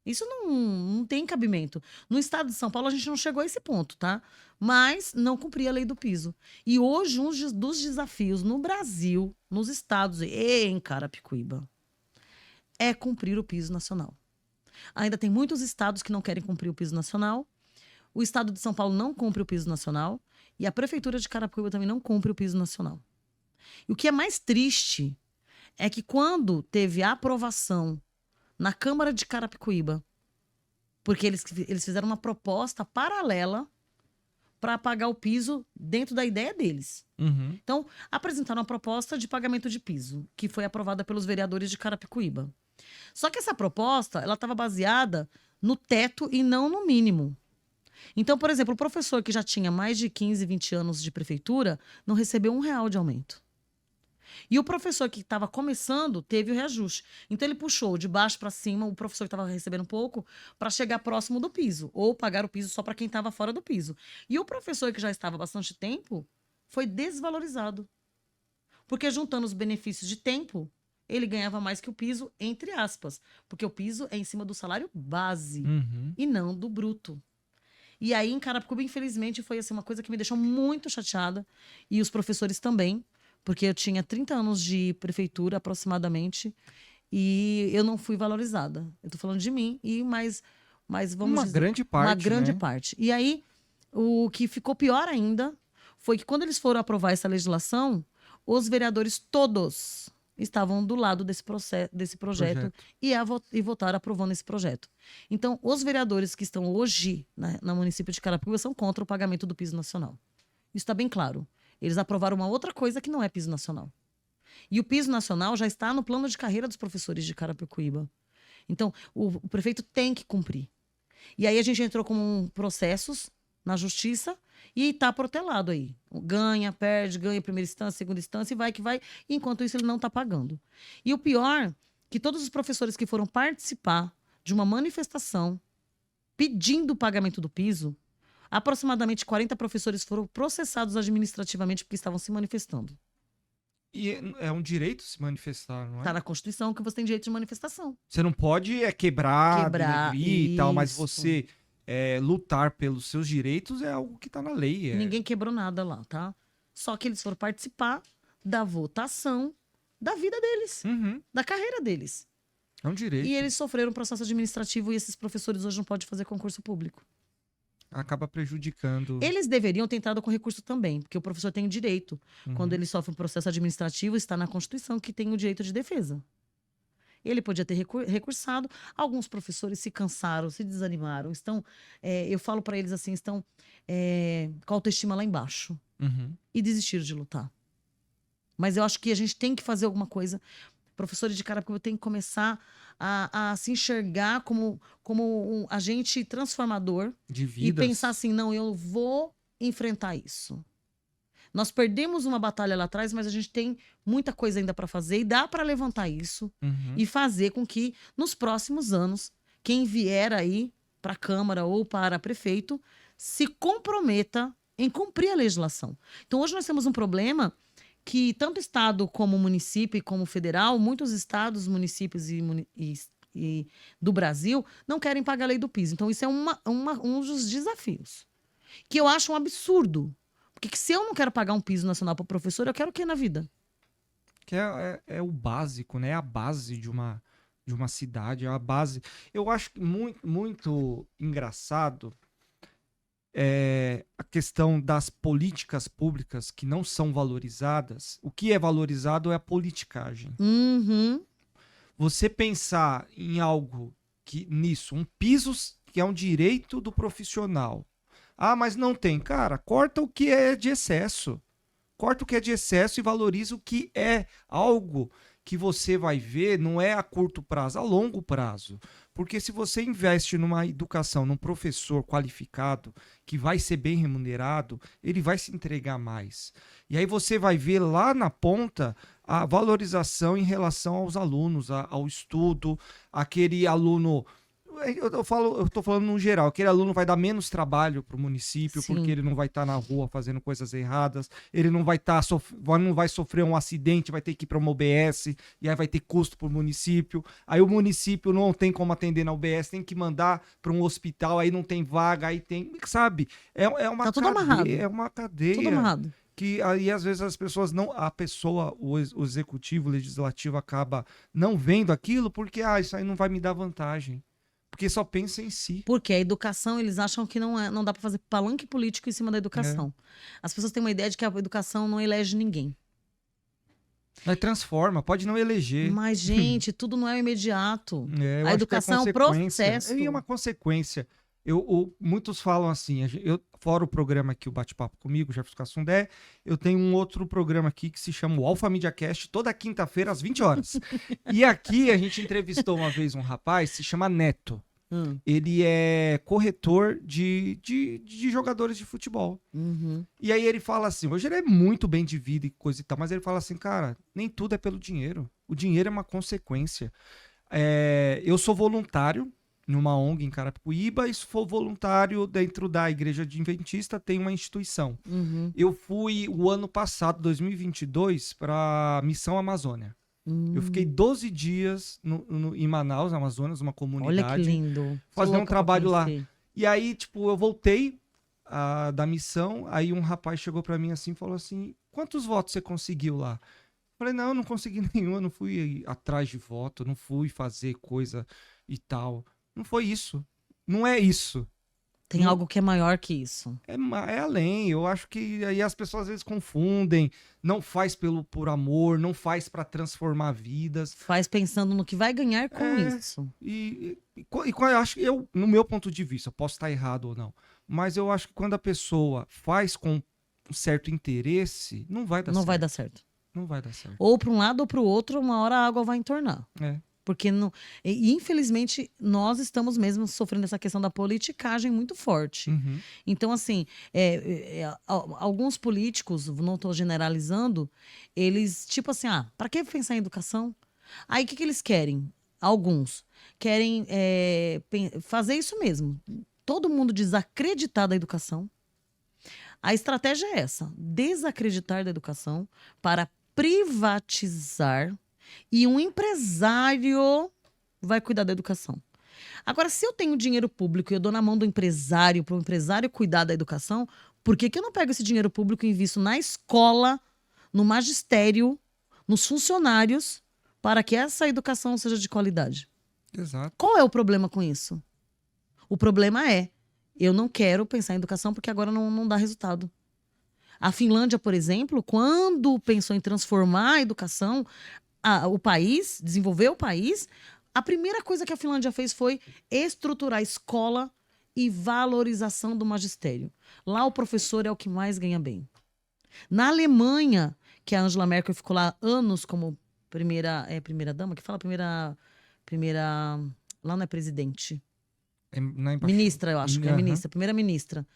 B: Isso não tem cabimento. No estado de São Paulo, a gente não chegou a esse ponto, tá? Mas não cumpria a lei do piso. E hoje, um dos desafios no Brasil, nos estados e em Carapicuíba, é cumprir o piso nacional. Ainda tem muitos estados que não querem cumprir o piso nacional. O estado de São Paulo não cumpre o piso nacional. E a prefeitura de Carapicuíba também não cumpre o piso nacional. E o que é mais triste é que quando teve a aprovação na Câmara de Carapicuíba, porque eles fizeram uma proposta paralela para pagar o piso dentro da ideia deles.
A: Uhum.
B: Então, apresentaram uma proposta de pagamento de piso, que foi aprovada pelos vereadores de Carapicuíba. Só que essa proposta, ela estava baseada no teto e não no mínimo. Então, por exemplo, o professor que já tinha mais de 15, 20 anos de prefeitura não recebeu R$1 de aumento. E o professor que estava começando teve o reajuste. Então, ele puxou de baixo para cima o professor que estava recebendo pouco para chegar próximo do piso. Ou pagar o piso só para quem estava fora do piso. E o professor que já estava há bastante tempo foi desvalorizado. Porque juntando os benefícios de tempo, ele ganhava mais que o piso, entre aspas. Porque o piso é em cima do salário base e não do bruto. E aí, em Carapicuíba, infelizmente, foi assim, uma coisa que me deixou muito chateada. E os professores também. Porque eu tinha 30 anos de prefeitura, aproximadamente. E eu não fui valorizada. Eu tô falando de mim, mas vamos
A: Uma
B: dizer...
A: grande parte,
B: Uma grande
A: né?
B: parte. E aí, o que ficou pior ainda foi que quando eles foram aprovar essa legislação, os vereadores todos estavam do lado desse projeto. E votaram aprovando esse projeto. Então, os vereadores que estão hoje no município de Carapicuíba são contra o pagamento do piso nacional. Isso está bem claro. Eles aprovaram uma outra coisa que não é piso nacional. E o piso nacional já está no plano de carreira dos professores de Carapicuíba. Então, o prefeito tem que cumprir. E aí a gente entrou com processos na justiça e está protelado aí. Ganha, perde, ganha primeira instância, segunda instância e vai que vai. E enquanto isso, ele não está pagando. E o pior, que todos os professores que foram participar de uma manifestação pedindo o pagamento do piso, aproximadamente 40 professores foram processados administrativamente porque estavam se manifestando.
A: E é um direito se manifestar, não é?
B: Está na Constituição que você tem direito de manifestação.
A: Você não pode quebrar, denegrir e tal, mas
B: isso.
A: você lutar pelos seus direitos é algo que está na lei.
B: Ninguém quebrou nada lá, tá? Só que eles foram participar da votação da vida deles, da carreira deles.
A: É um direito.
B: E eles sofreram um processo administrativo e esses professores hoje não podem fazer concurso público.
A: Acaba prejudicando.
B: Eles deveriam ter entrado com recurso também, porque o professor tem direito. Quando ele sofre um processo administrativo, está na Constituição que tem o direito de defesa. Ele podia ter recursado. Alguns professores se cansaram, se desanimaram. Eu falo para eles assim, estão com a autoestima lá embaixo. E desistiram de lutar. Mas eu acho que a gente tem que fazer alguma coisa. Professores de Carapicuíba têm que começar a se enxergar como um agente transformador
A: de vidas.
B: E pensar assim, não, eu vou enfrentar isso. Nós perdemos uma batalha lá atrás, mas a gente tem muita coisa ainda para fazer e dá para levantar isso e fazer com que nos próximos anos, quem vier aí para a Câmara ou para prefeito, se comprometa em cumprir a legislação. Então hoje nós temos um problema que tanto Estado como município e como federal, muitos estados, municípios e do Brasil não querem pagar a lei do piso. Então isso é um dos desafios. Que eu acho um absurdo. Porque se eu não quero pagar um piso nacional para o professor, eu quero o quê na vida?
A: Que é o básico, né? É a base de uma cidade, é a base. Eu acho muito, muito engraçado a questão das políticas públicas que não são valorizadas. O que é valorizado é a politicagem. Você pensar em algo nisso, um piso que é um direito do profissional. Ah, mas não tem. Cara, corta o que é de excesso. Corta o que é de excesso e valoriza o que é algo que você vai ver, não é a curto prazo, a longo prazo. Porque se você investe numa educação, num professor qualificado, que vai ser bem remunerado, ele vai se entregar mais. E aí você vai ver lá na ponta a valorização em relação aos alunos, ao estudo, aquele aluno... Eu tô falando no geral, aquele aluno vai dar menos trabalho para o município,
B: Sim.
A: porque ele não vai estar na rua fazendo coisas erradas, ele não vai sofrer um acidente, vai ter que ir para uma UBS, e aí vai ter custo para o município. Aí o município não tem como atender na UBS, tem que mandar para um hospital, aí não tem vaga, aí tem, sabe? É uma
B: Tá tudo amarrado.
A: É uma cadeia.
B: Tudo amarrado.
A: Que aí às vezes as pessoas não, o executivo, o legislativo acaba não vendo aquilo porque isso aí não vai me dar vantagem. Porque só pensa em si.
B: Porque a educação, eles acham que não dá para fazer palanque político em cima da educação. As pessoas têm uma ideia de que a educação não elege ninguém.
A: Mas transforma, pode não eleger.
B: Mas, gente, tudo não é imediato.
A: Eu
B: A
A: acho
B: educação é um
A: consequência.
B: processo.
A: E é uma consequência. Muitos falam assim, fora o programa aqui, o Bate-Papo comigo, Jefferson Cassundé, eu tenho um outro programa aqui que se chama o Alfa Media Cast, toda quinta-feira às 20 horas. E aqui a gente entrevistou uma vez um rapaz, se chama Neto. Ele é corretor de jogadores de futebol. E aí ele fala assim, hoje ele é muito bem de vida e coisa e tal, mas ele fala assim, cara, nem tudo é pelo dinheiro. O dinheiro é uma consequência. Eu sou voluntário numa ONG em Carapicuíba. Isso foi voluntário dentro da Igreja Adventista, tem uma instituição. Eu fui o ano passado, 2022, para Missão Amazônia. Eu fiquei 12 dias em Manaus, Amazonas, uma comunidade.
B: Olha que lindo.
A: Fazendo um trabalho lá.
B: Conhecer.
A: E aí, tipo, eu voltei da missão, aí um rapaz chegou pra mim assim e falou assim, quantos votos você conseguiu lá? Eu falei, não, eu não consegui nenhum, eu não fui atrás de voto, não fui fazer coisa e tal. Não foi isso. Não é isso.
B: Tem algo que é maior que isso.
A: É além. Eu acho que aí as pessoas às vezes confundem. Não faz por amor, não faz pra transformar vidas.
B: Faz pensando no que vai ganhar com isso.
A: Eu acho que no meu ponto de vista, eu posso estar errado ou não, mas eu acho que quando a pessoa faz com um certo interesse, não vai dar
B: Não
A: certo.
B: vai dar certo.
A: Não vai dar certo.
B: Ou para um lado ou para o outro, uma hora a água vai entornar.
A: É.
B: Porque, não, e, infelizmente, nós estamos mesmo sofrendo essa questão da politicagem muito forte.
A: Uhum.
B: Então, assim, alguns políticos, não estou generalizando, eles, tipo assim, para que pensar em educação? Aí, o que eles querem? Alguns querem fazer isso mesmo. Todo mundo desacreditar da educação. A estratégia é essa: desacreditar da educação para privatizar, e um empresário vai cuidar da educação. Agora, se eu tenho dinheiro público e eu dou na mão do empresário para o empresário cuidar da educação, por que eu não pego esse dinheiro público e invisto na escola, no magistério, nos funcionários, para que essa educação seja de qualidade?
A: Exato.
B: Qual é o problema com isso? O problema é, eu não quero pensar em educação porque agora não dá resultado. A Finlândia, por exemplo, quando pensou em transformar a educação, o país, desenvolver o país, a primeira coisa que a Finlândia fez foi estruturar a escola e valorização do magistério. Lá o professor é o que mais ganha bem. Na Alemanha, que a Angela Merkel ficou lá anos como primeira dama, que fala primeira, lá não é presidente. Ministra, eu acho que é ministra, primeira-ministra.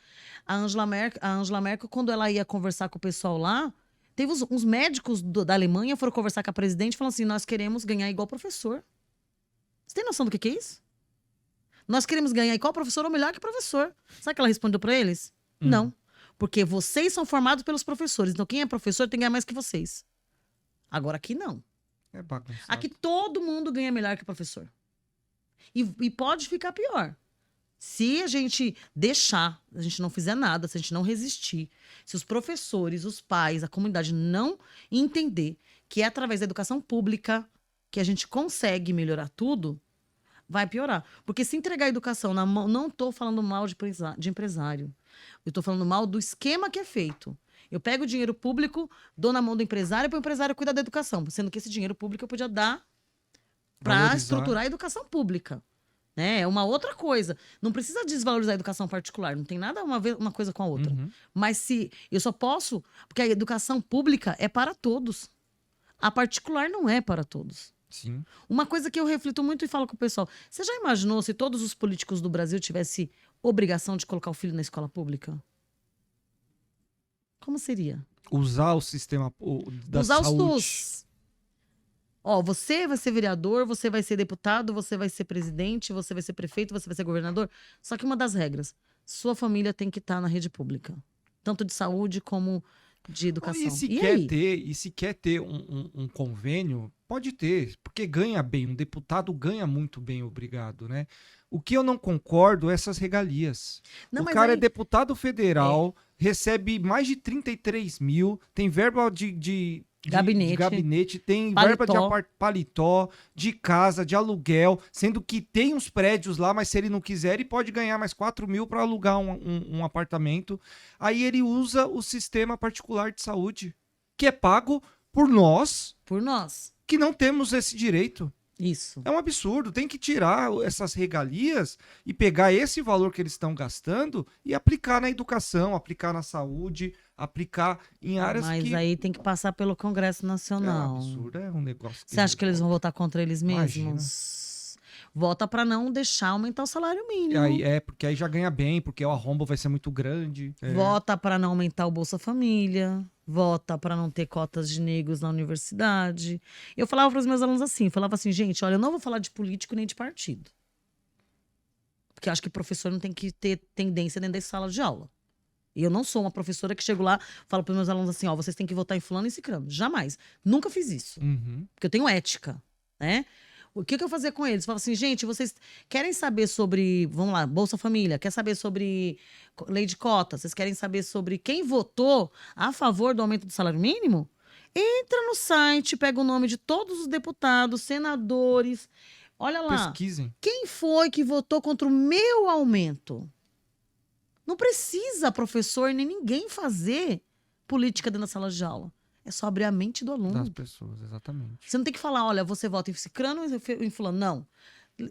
B: A Angela Merkel, quando ela ia conversar com o pessoal lá, teve uns médicos da Alemanha foram conversar com a presidente e falaram assim, nós queremos ganhar igual professor. Você tem noção do que é isso? Nós queremos ganhar igual professor ou melhor que professor. Sabe o que ela respondeu para eles? Não. Porque vocês são formados pelos professores. Então quem é professor tem que ganhar mais que vocês. Agora aqui não.
A: É bagunçado.
B: Aqui todo mundo ganha melhor que professor. E pode ficar pior. Se a gente deixar, a gente não fizer nada, se a gente não resistir, se os professores, os pais, a comunidade não entender que é através da educação pública que a gente consegue melhorar tudo, vai piorar. Porque se entregar a educação na mão, não estou falando mal de empresário, eu estou falando mal do esquema que é feito. Eu pego o dinheiro público, dou na mão do empresário para o empresário cuidar da educação, sendo que esse dinheiro público eu podia dar para estruturar a educação pública. É uma outra coisa. Não precisa desvalorizar a educação particular. Não tem nada uma coisa com a outra. Mas se eu só posso... Porque a educação pública é para todos. A particular não é para todos.
A: Sim.
B: Uma coisa que eu reflito muito e falo com o pessoal. Você já imaginou se todos os políticos do Brasil tivessem obrigação de colocar o filho na escola pública? Como seria?
A: Usar o sistema da
B: Usar
A: saúde.
B: os SUS. Você vai ser vereador, você vai ser deputado, você vai ser presidente, você vai ser prefeito, você vai ser governador. Só que uma das regras, sua família tem que estar na rede pública. Tanto de saúde como de educação.
A: E se quer ter um convênio, pode ter, porque ganha bem. Um deputado ganha muito bem, obrigado, né? O que eu não concordo é essas regalias. O cara é deputado federal, recebe mais de 33 mil, tem verba de gabinete, tem verba de paletó, de casa, de aluguel, sendo que tem uns prédios lá, mas se ele não quiser, ele pode ganhar mais 4 mil para alugar um apartamento. Aí ele usa o sistema particular de saúde, que é pago por nós.
B: Por nós.
A: Que não temos esse direito.
B: Isso.
A: É um absurdo. Tem que tirar essas regalias e pegar esse valor que eles estão gastando e aplicar na educação, aplicar na saúde, aplicar em áreas
B: Mas aí tem que passar pelo Congresso Nacional.
A: É um absurdo, é um negócio...
B: Você acha que eles vão votar contra eles mesmos?
A: Imagina.
B: Vota para não deixar aumentar o salário mínimo.
A: Porque aí já ganha bem, porque o arrombo vai ser muito grande.
B: Vota para não aumentar o Bolsa Família. Vota para não ter cotas de negros na universidade. Eu falava para os meus alunos assim, falava assim, gente, olha, eu não vou falar de político nem de partido. Porque eu acho que professor não tem que ter tendência dentro da sala de aula. E eu não sou uma professora que chego lá e falo para os meus alunos assim, ó, vocês têm que votar em fulano e ciclano. Jamais. Nunca fiz isso.
A: Uhum.
B: Porque eu tenho ética, né? O que eu fazia com eles? Eu falava assim, gente, vocês querem saber sobre, vamos lá, Bolsa Família, quer saber sobre lei de cota, vocês querem saber sobre quem votou a favor do aumento do salário mínimo? Entra no site, pega o nome de todos os deputados, senadores, olha lá,
A: Pesquisem.
B: quem foi que votou contra o meu aumento? Não precisa professor nem ninguém fazer política dentro da sala de aula. É só abrir a mente do aluno.
A: Das pessoas, exatamente.
B: Você não tem que falar, olha, você vota em cicrano ou em fulano. Não.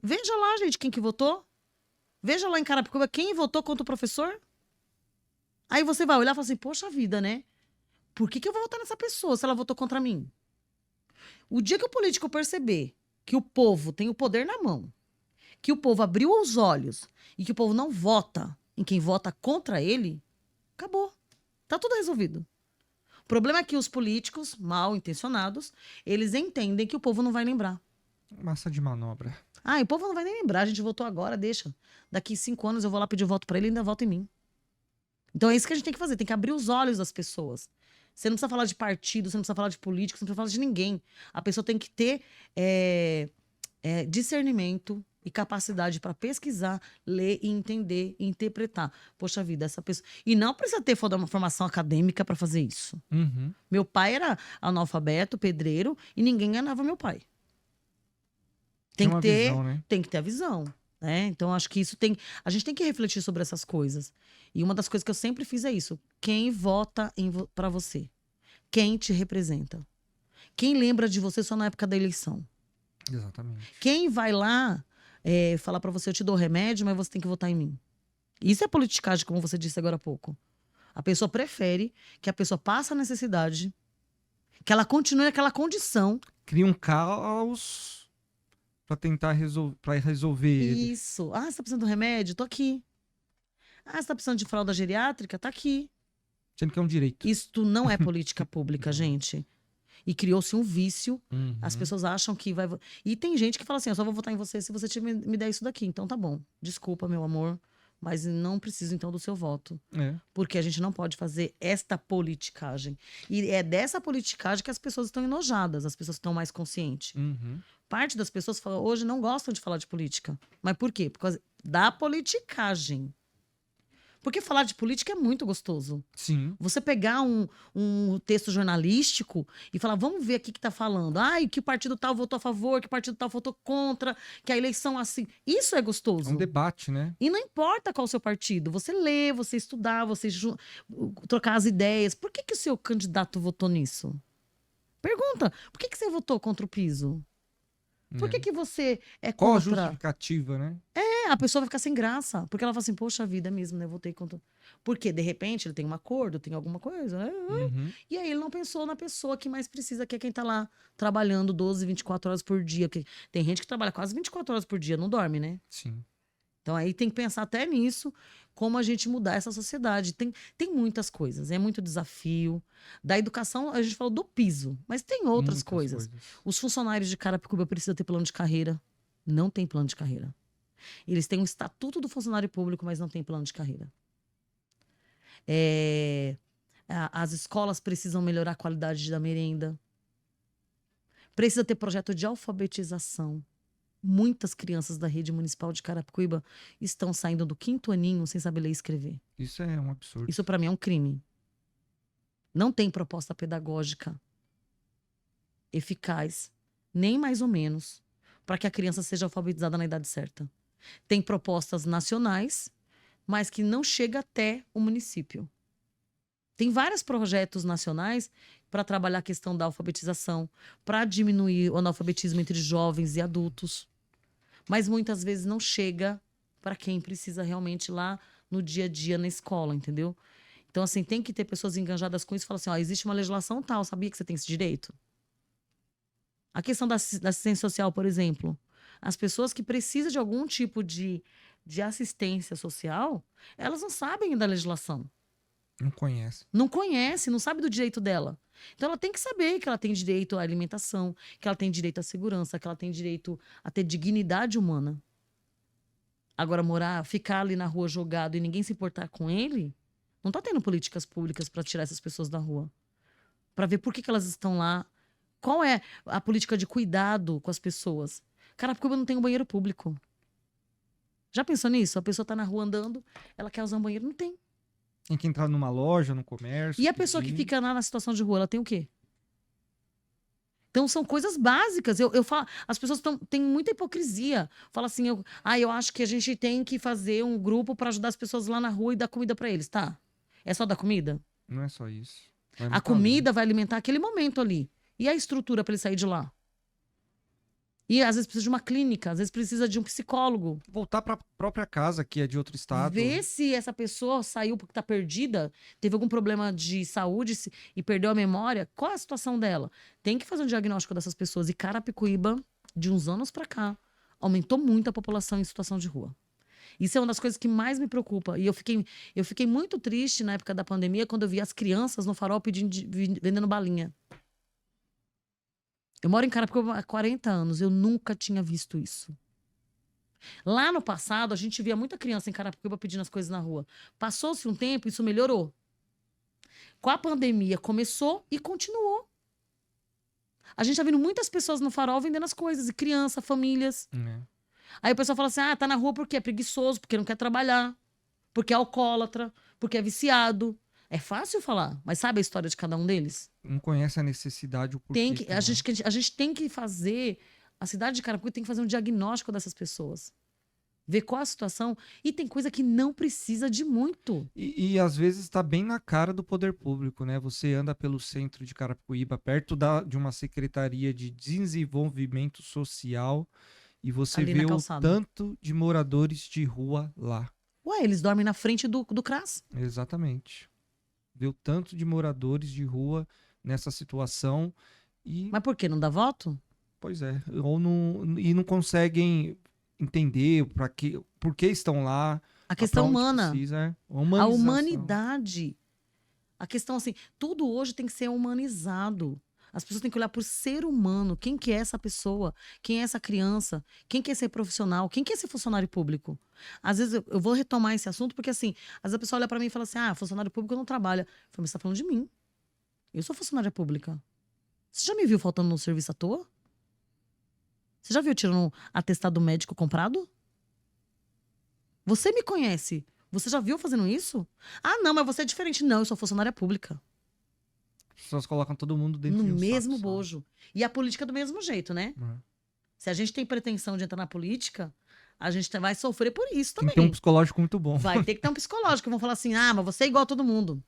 B: Veja lá, gente, quem que votou. Veja lá em Carapicuíba quem votou contra o professor. Aí você vai olhar e fala assim, poxa vida, né? Por que eu vou votar nessa pessoa se ela votou contra mim? O dia que o político perceber que o povo tem o poder na mão, que o povo abriu os olhos e que o povo não vota em quem vota contra ele, acabou. Tá tudo resolvido. O problema é que os políticos, mal intencionados, eles entendem que o povo não vai lembrar.
A: Massa de manobra.
B: Ah, o povo não vai nem lembrar, a gente votou agora, deixa. Daqui 5 anos eu vou lá pedir voto pra ele e ainda vota em mim. Então é isso que a gente tem que fazer, tem que abrir os olhos das pessoas. Você não precisa falar de partido, você não precisa falar de político, você não precisa falar de ninguém. A pessoa tem que ter discernimento e capacidade para pesquisar, ler e entender e interpretar. Poxa vida, essa pessoa... E não precisa ter uma formação acadêmica para fazer isso.
A: Uhum.
B: Meu pai era analfabeto, pedreiro, e ninguém enganava meu pai. Tem que
A: uma
B: ter,
A: visão, né?
B: tem que ter a visão, né? Então acho que isso tem, a gente tem que refletir sobre essas coisas. E uma das coisas que eu sempre fiz é isso: quem vota para você? Quem te representa? Quem lembra de você só na época da eleição?
A: Exatamente.
B: Quem vai lá falar para você, eu te dou remédio, mas você tem que votar em mim? Isso é politicagem, como você disse agora há pouco. A pessoa prefere que a pessoa passe a necessidade, que ela continue naquela condição.
A: Cria um caos pra tentar resolver ele.
B: Isso. Ah, você tá precisando de remédio? Tô aqui. Ah, você tá precisando de fralda geriátrica? Tá aqui.
A: Sendo que é um direito.
B: Isto não é política pública, gente. E criou-se um vício.
A: Uhum.
B: As pessoas acham que vai... E tem gente que fala assim, eu só vou votar em você se você me der isso daqui. Então tá bom. Desculpa, meu amor. Mas não preciso, então, do seu voto.
A: É.
B: Porque a gente não pode fazer esta politicagem. E é dessa politicagem que as pessoas estão enojadas. As pessoas estão mais conscientes.
A: Uhum.
B: Parte das pessoas hoje não gostam de falar de política. Mas por quê? Por causa da politicagem. Porque falar de política é muito gostoso.
A: Sim.
B: Você pegar um texto jornalístico e falar, vamos ver aqui o que tá falando. Ai, que partido tal votou a favor, que partido tal votou contra, que a eleição assim. Isso é
A: É
B: gostoso.
A: um debate, né?
B: E não importa qual o seu partido. Você lê, você estudar, você trocar as ideias. Por que o seu candidato votou nisso? Pergunta. Por que você votou contra o piso? Por que você é
A: Qual a
B: contra?
A: justificativa, né?
B: A pessoa vai ficar sem graça. Porque ela fala assim, poxa vida mesmo, né? Eu votei contra... Porque, de repente, ele tem um acordo, tem alguma coisa, né?
A: Uhum.
B: E aí ele não pensou na pessoa que mais precisa, que é quem tá lá trabalhando 12, 24 horas por dia. Porque tem gente que trabalha quase 24 horas por dia, não dorme, né?
A: Sim.
B: Então aí tem que pensar até nisso, como a gente mudar essa sociedade. Tem muitas coisas, é muito desafio. Da educação, a gente falou do piso, mas tem outras
A: Muitas
B: coisas. Os funcionários de Carapicuíba precisam ter plano de carreira. Não tem plano de carreira. Eles têm um estatuto do funcionário público, mas não tem plano de carreira. As escolas precisam melhorar a qualidade da merenda. Precisa ter projeto de alfabetização. Muitas crianças da rede municipal de Carapicuíba estão saindo do 5º aninho sem saber ler e escrever.
A: Isso é um absurdo.
B: Isso, para mim, é um crime. Não tem proposta pedagógica eficaz, nem mais ou menos, para que a criança seja alfabetizada na idade certa. Tem propostas nacionais, mas que não chega até o município. Tem vários projetos nacionais para trabalhar a questão da alfabetização, para diminuir o analfabetismo entre jovens e adultos. Mas muitas vezes não chega para quem precisa realmente lá no dia a dia na escola, entendeu? Então, assim, tem que ter pessoas engajadas com isso e falar assim, ó, existe uma legislação tal, sabia que você tem esse direito? A questão da assistência social, por exemplo. As pessoas que precisam de algum tipo de assistência social, elas não sabem da legislação.
A: Não conhece.
B: Não conhece, não sabe do direito dela. Então ela tem que saber que ela tem direito à alimentação, que ela tem direito à segurança, que ela tem direito a ter dignidade humana. Agora, ficar ali na rua jogado e ninguém se importar com ele, não tá tendo políticas públicas para tirar essas pessoas da rua. Para ver por que elas estão lá. Qual é a política de cuidado com as pessoas? Carapicuíba não tem um banheiro público. Já pensou nisso? A pessoa tá na rua andando, ela quer usar um banheiro? Não tem.
A: Tem que entrar numa loja, no comércio.
B: E a pessoa que fica lá na situação de rua, ela tem o quê? Então, são coisas básicas. Eu falo, as pessoas têm muita hipocrisia. Fala assim, eu acho que a gente tem que fazer um grupo para ajudar as pessoas lá na rua e dar comida para eles, tá? É só dar comida?
A: Não é só isso. Vai
B: A
A: muito
B: comida vai alimentar aquele momento ali. E a estrutura para ele sair de lá? E às vezes precisa de uma clínica, às vezes precisa de um psicólogo.
A: Voltar para a própria casa, que é de outro estado.
B: Ver se essa pessoa saiu porque tá perdida, teve algum problema de saúde e perdeu a memória. Qual é a situação dela? Tem que fazer um diagnóstico dessas pessoas. E Carapicuíba, de uns anos para cá, aumentou muito a população em situação de rua. Isso é uma das coisas que mais me preocupa. E eu fiquei muito triste na época da pandemia quando eu vi as crianças no farol vendendo balinha. Eu moro em Carapicuíba há 40 anos. Eu nunca tinha visto isso. Lá no passado, a gente via muita criança em Carapicuíba pedindo as coisas na rua. Passou-se um tempo, isso melhorou. Com a pandemia, começou e continuou. A gente tá vendo muitas pessoas no farol vendendo as coisas. E criança, famílias. Aí o pessoal fala assim, tá na rua porque é preguiçoso, porque não quer trabalhar. Porque é alcoólatra, porque é viciado. É fácil falar, mas sabe a história de cada um deles?
A: Não conhece a necessidade, o porquê.
B: A gente tem que fazer... A cidade de Carapicuíba tem que fazer um diagnóstico dessas pessoas. Ver qual a situação. E tem coisa que não precisa de muito.
A: E às vezes está bem na cara do poder público, né? Você anda pelo centro de Carapicuíba, perto de uma Secretaria de Desenvolvimento Social, e você
B: Ali
A: vê
B: na
A: o
B: calçada.
A: tanto de moradores de rua lá.
B: Ué, eles dormem na frente do CRAS.
A: Exatamente. Vê o tanto de moradores de rua nessa situação e,
B: Mas por quê? Não dá voto?
A: pois é, ou não conseguem entender por que estão lá.
B: A questão
A: pra onde
B: humana.
A: precisa,
B: A
A: humanização.
B: humanidade. A questão, assim, tudo hoje tem que ser humanizado. As pessoas têm que olhar por ser humano. Quem que é essa pessoa? Quem é essa criança? Quem quer ser profissional? Quem quer ser funcionário público? Às vezes eu vou retomar esse assunto porque, assim, às vezes a pessoa olha pra mim e fala assim, funcionário público não trabalha. Eu falo, mas você tá falando de mim. Eu sou funcionária pública. Você já me viu faltando no serviço à toa? Você já viu tirando um atestado médico comprado? Você me conhece. Você já viu fazendo isso? Ah, não, mas você é diferente. Não, eu sou funcionária pública.
A: As pessoas colocam todo mundo dentro
B: No
A: de um
B: mesmo
A: saco só.
B: bojo. E a política do mesmo jeito, né? Se a gente tem pretensão de entrar na política, a gente vai sofrer por isso
A: Tem
B: também.
A: que ter um psicológico muito bom.
B: Vai ter que ter um psicológico. Vão falar assim, mas você é igual a todo mundo.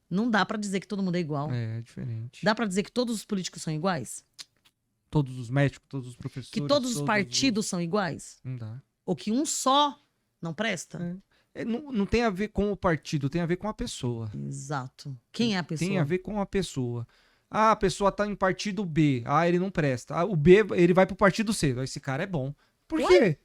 B: Não dá pra dizer que todo mundo é igual.
A: É diferente.
B: Dá pra dizer que todos os políticos são iguais?
A: Todos os médicos, todos os professores.
B: Que todos os partidos são iguais?
A: Não dá.
B: Ou que um só não presta?
A: Não tem a ver com o partido, tem a ver com a pessoa.
B: Exato. Quem é a pessoa?
A: Tem a ver com a pessoa. Ah, a pessoa tá em partido B. Ah, ele não presta. Ah, o B, ele vai pro partido C. Esse cara é bom. Por quê?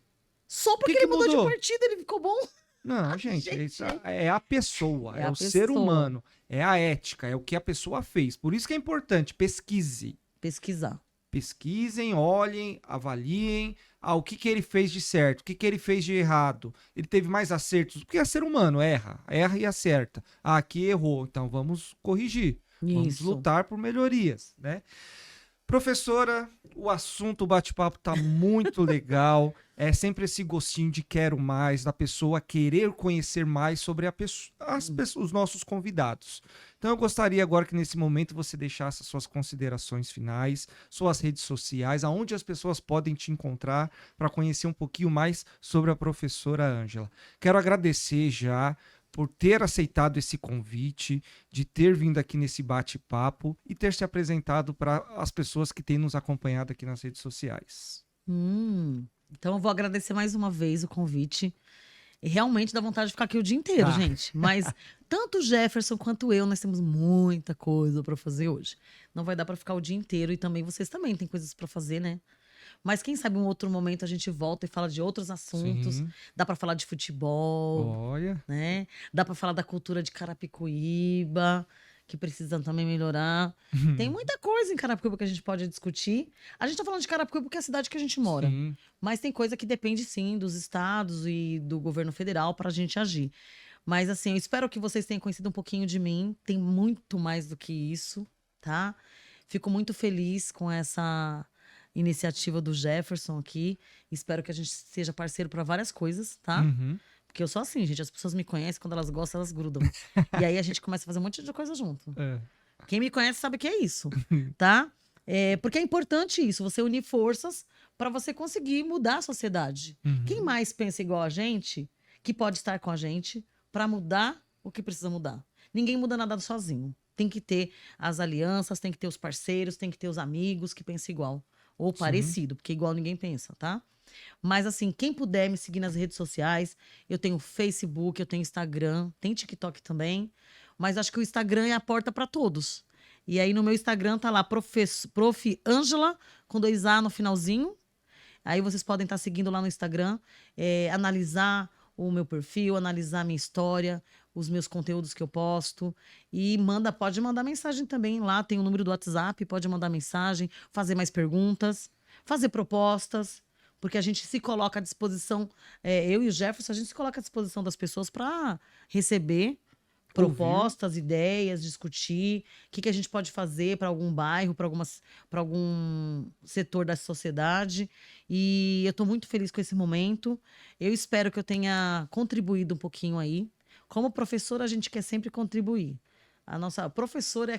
B: Só porque
A: que
B: ele mudou
A: mudou?
B: de partido, ele ficou bom.
A: Não, gente,
B: gente.
A: isso é a pessoa,
B: É
A: é
B: a
A: o ser
B: pessoa.
A: humano, é a ética, é o que a pessoa fez. Por isso que é importante, pesquise.
B: Pesquisar.
A: Pesquisem, olhem, avaliem o que ele fez de certo, o que ele fez de errado. Ele teve mais acertos, porque é ser humano, erra e acerta. Ah, aqui errou, então vamos corrigir. Vamos
B: Isso.
A: lutar por melhorias, né? Professora, o assunto, o bate-papo tá muito legal. É sempre esse gostinho de quero mais, da pessoa querer conhecer mais sobre os nossos convidados. Então eu gostaria agora que nesse momento você deixasse as suas considerações finais, suas redes sociais, aonde as pessoas podem te encontrar para conhecer um pouquinho mais sobre a professora Ângela. Quero agradecer já por ter aceitado esse convite, de ter vindo aqui nesse bate-papo e ter se apresentado para as pessoas que têm nos acompanhado aqui nas redes sociais.
B: Então eu vou agradecer mais uma vez o convite. E realmente dá vontade de ficar aqui o dia inteiro, gente. Mas tanto o Jefferson quanto eu, nós temos muita coisa para fazer hoje. Não vai dar para ficar o dia inteiro e também vocês também têm coisas para fazer, né? Mas quem sabe um outro momento a gente volta e fala de outros assuntos.
A: Sim.
B: Dá para falar de futebol,
A: Olha,
B: né? Dá para falar da cultura de Carapicuíba, que precisam também melhorar. Tem muita coisa em Carapicuíba que a gente pode discutir. A gente tá falando de Carapicuíba porque é a cidade que a gente mora.
A: Sim.
B: Mas tem coisa que depende, sim, dos estados e do governo federal para a gente agir. Mas, assim, eu espero que vocês tenham conhecido um pouquinho de mim. Tem muito mais do que isso, tá? Fico muito feliz com essa iniciativa do Jefferson aqui. Espero que a gente seja parceiro para várias coisas, tá?
A: Uhum.
B: Porque eu sou assim, gente. As pessoas me conhecem, quando elas gostam, elas grudam. E aí a gente começa a fazer um monte de coisa junto.
A: É.
B: Quem me conhece sabe que é isso, tá? Porque é importante isso, você unir forças para você conseguir mudar a sociedade.
A: Uhum.
B: Quem mais pensa igual a gente, que pode estar com a gente para mudar o que precisa mudar? Ninguém muda nada sozinho. Tem que ter as alianças, tem que ter os parceiros, tem que ter os amigos que pensam igual. Ou parecido, porque igual ninguém pensa, tá? Mas assim, quem puder me seguir nas redes sociais, eu tenho Facebook, eu tenho Instagram, tem TikTok também. Mas acho que o Instagram é a porta para todos. E aí no meu Instagram tá lá, Prof. Ângela, com 2 A no finalzinho. Aí vocês podem estar seguindo lá no Instagram, analisar o meu perfil, analisar a minha história, os meus conteúdos que eu posto. E pode mandar mensagem também lá, tem o número do WhatsApp, pode mandar mensagem, fazer mais perguntas, fazer propostas. Porque a gente se coloca à disposição, eu e o Jefferson, a gente se coloca à disposição das pessoas para receber propostas, ideias, discutir o que a gente pode fazer para algum bairro, para algum setor da sociedade. E eu estou muito feliz com esse momento. Eu espero que eu tenha contribuído um pouquinho aí. Como professora, a gente quer sempre contribuir. A nossa professora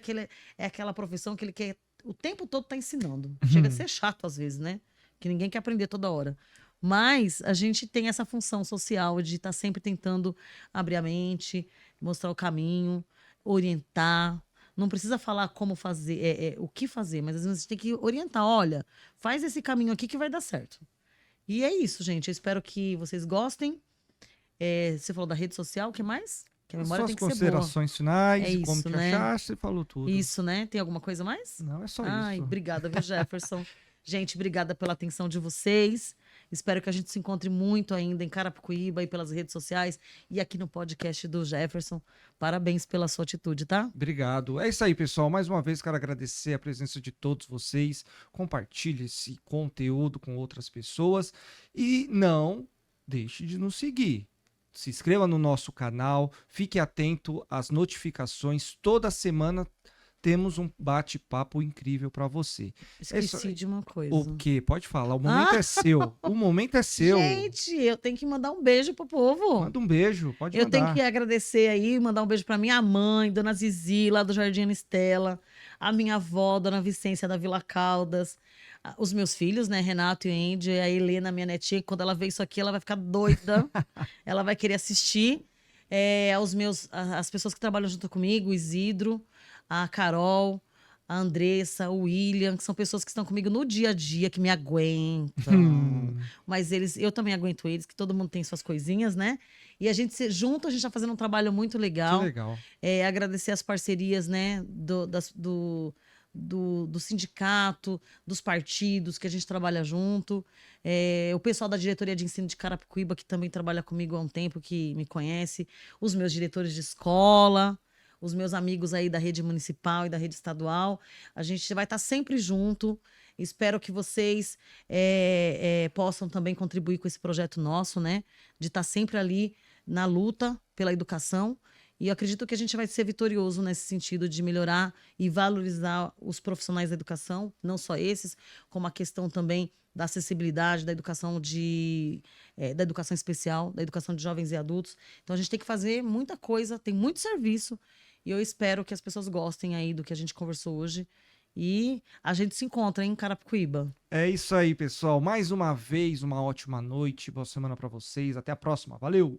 B: é aquela profissão que ele quer o tempo todo estar ensinando. Chega a ser chato às vezes, né? Que ninguém quer aprender toda hora. Mas a gente tem essa função social de estar sempre tentando abrir a mente, mostrar o caminho, orientar. Não precisa falar como fazer, o que fazer, mas às vezes a gente tem que orientar. Olha, faz esse caminho aqui que vai dar certo. E é isso, gente. Eu espero que vocês gostem. Você falou da rede social, o que mais? Que a memória
A: Suas
B: tem que ser boa.
A: considerações finais,
B: É
A: como
B: isso,
A: que
B: né?
A: achaste, você falou tudo.
B: Isso, né? Tem alguma coisa mais?
A: Não, é só
B: Ai,
A: isso.
B: obrigada, viu, Jefferson? Gente, obrigada pela atenção de vocês. Espero que a gente se encontre muito ainda em Carapicuíba e pelas redes sociais e aqui no podcast do Jefferson. Parabéns pela sua atitude, tá?
A: Obrigado. É isso aí, pessoal. Mais uma vez, quero agradecer a presença de todos vocês. Compartilhe esse conteúdo com outras pessoas. E não deixe de nos seguir. Se inscreva no nosso canal. Fique atento às notificações. Toda semana temos um bate-papo incrível para você.
B: Esqueci de uma coisa.
A: O quê? Pode falar. O momento é seu. O momento é seu.
B: Gente, eu tenho que mandar um beijo pro povo.
A: Manda um beijo. Pode
B: Eu
A: mandar.
B: tenho que agradecer aí, mandar um beijo pra minha mãe, Dona Zizi, lá do Jardim Ana Estela, a minha avó, Dona Vicência da Vila Caldas, os meus filhos, né, Renato e Andy, a Helena, minha netinha, que quando ela ver isso aqui, ela vai ficar doida, ela vai querer assistir. As pessoas que trabalham junto comigo, o Isidro, a Carol, a Andressa, o William, que são pessoas que estão comigo no dia a dia, que me aguentam. Mas eu também aguento eles, que todo mundo tem suas coisinhas, né? E a gente junto, a gente tá fazendo um trabalho muito legal.
A: Que legal.
B: Agradecer as parcerias, né, do sindicato, dos partidos, que a gente trabalha junto. O pessoal da diretoria de ensino de Carapicuíba, que também trabalha comigo há um tempo, que me conhece. Os meus diretores de escola, os meus amigos aí da rede municipal e da rede estadual. A gente vai estar sempre junto. Espero que vocês possam também contribuir com esse projeto nosso, né? De estar sempre ali na luta pela educação. E eu acredito que a gente vai ser vitorioso nesse sentido de melhorar e valorizar os profissionais da educação, não só esses, como a questão também da acessibilidade, da educação da educação especial, da educação de jovens e adultos. Então a gente tem que fazer muita coisa, tem muito serviço. E eu espero que as pessoas gostem aí do que a gente conversou hoje. E a gente se encontra em Carapicuíba.
A: É isso aí, pessoal. Mais uma vez, uma ótima noite. Boa semana para vocês. Até a próxima. Valeu!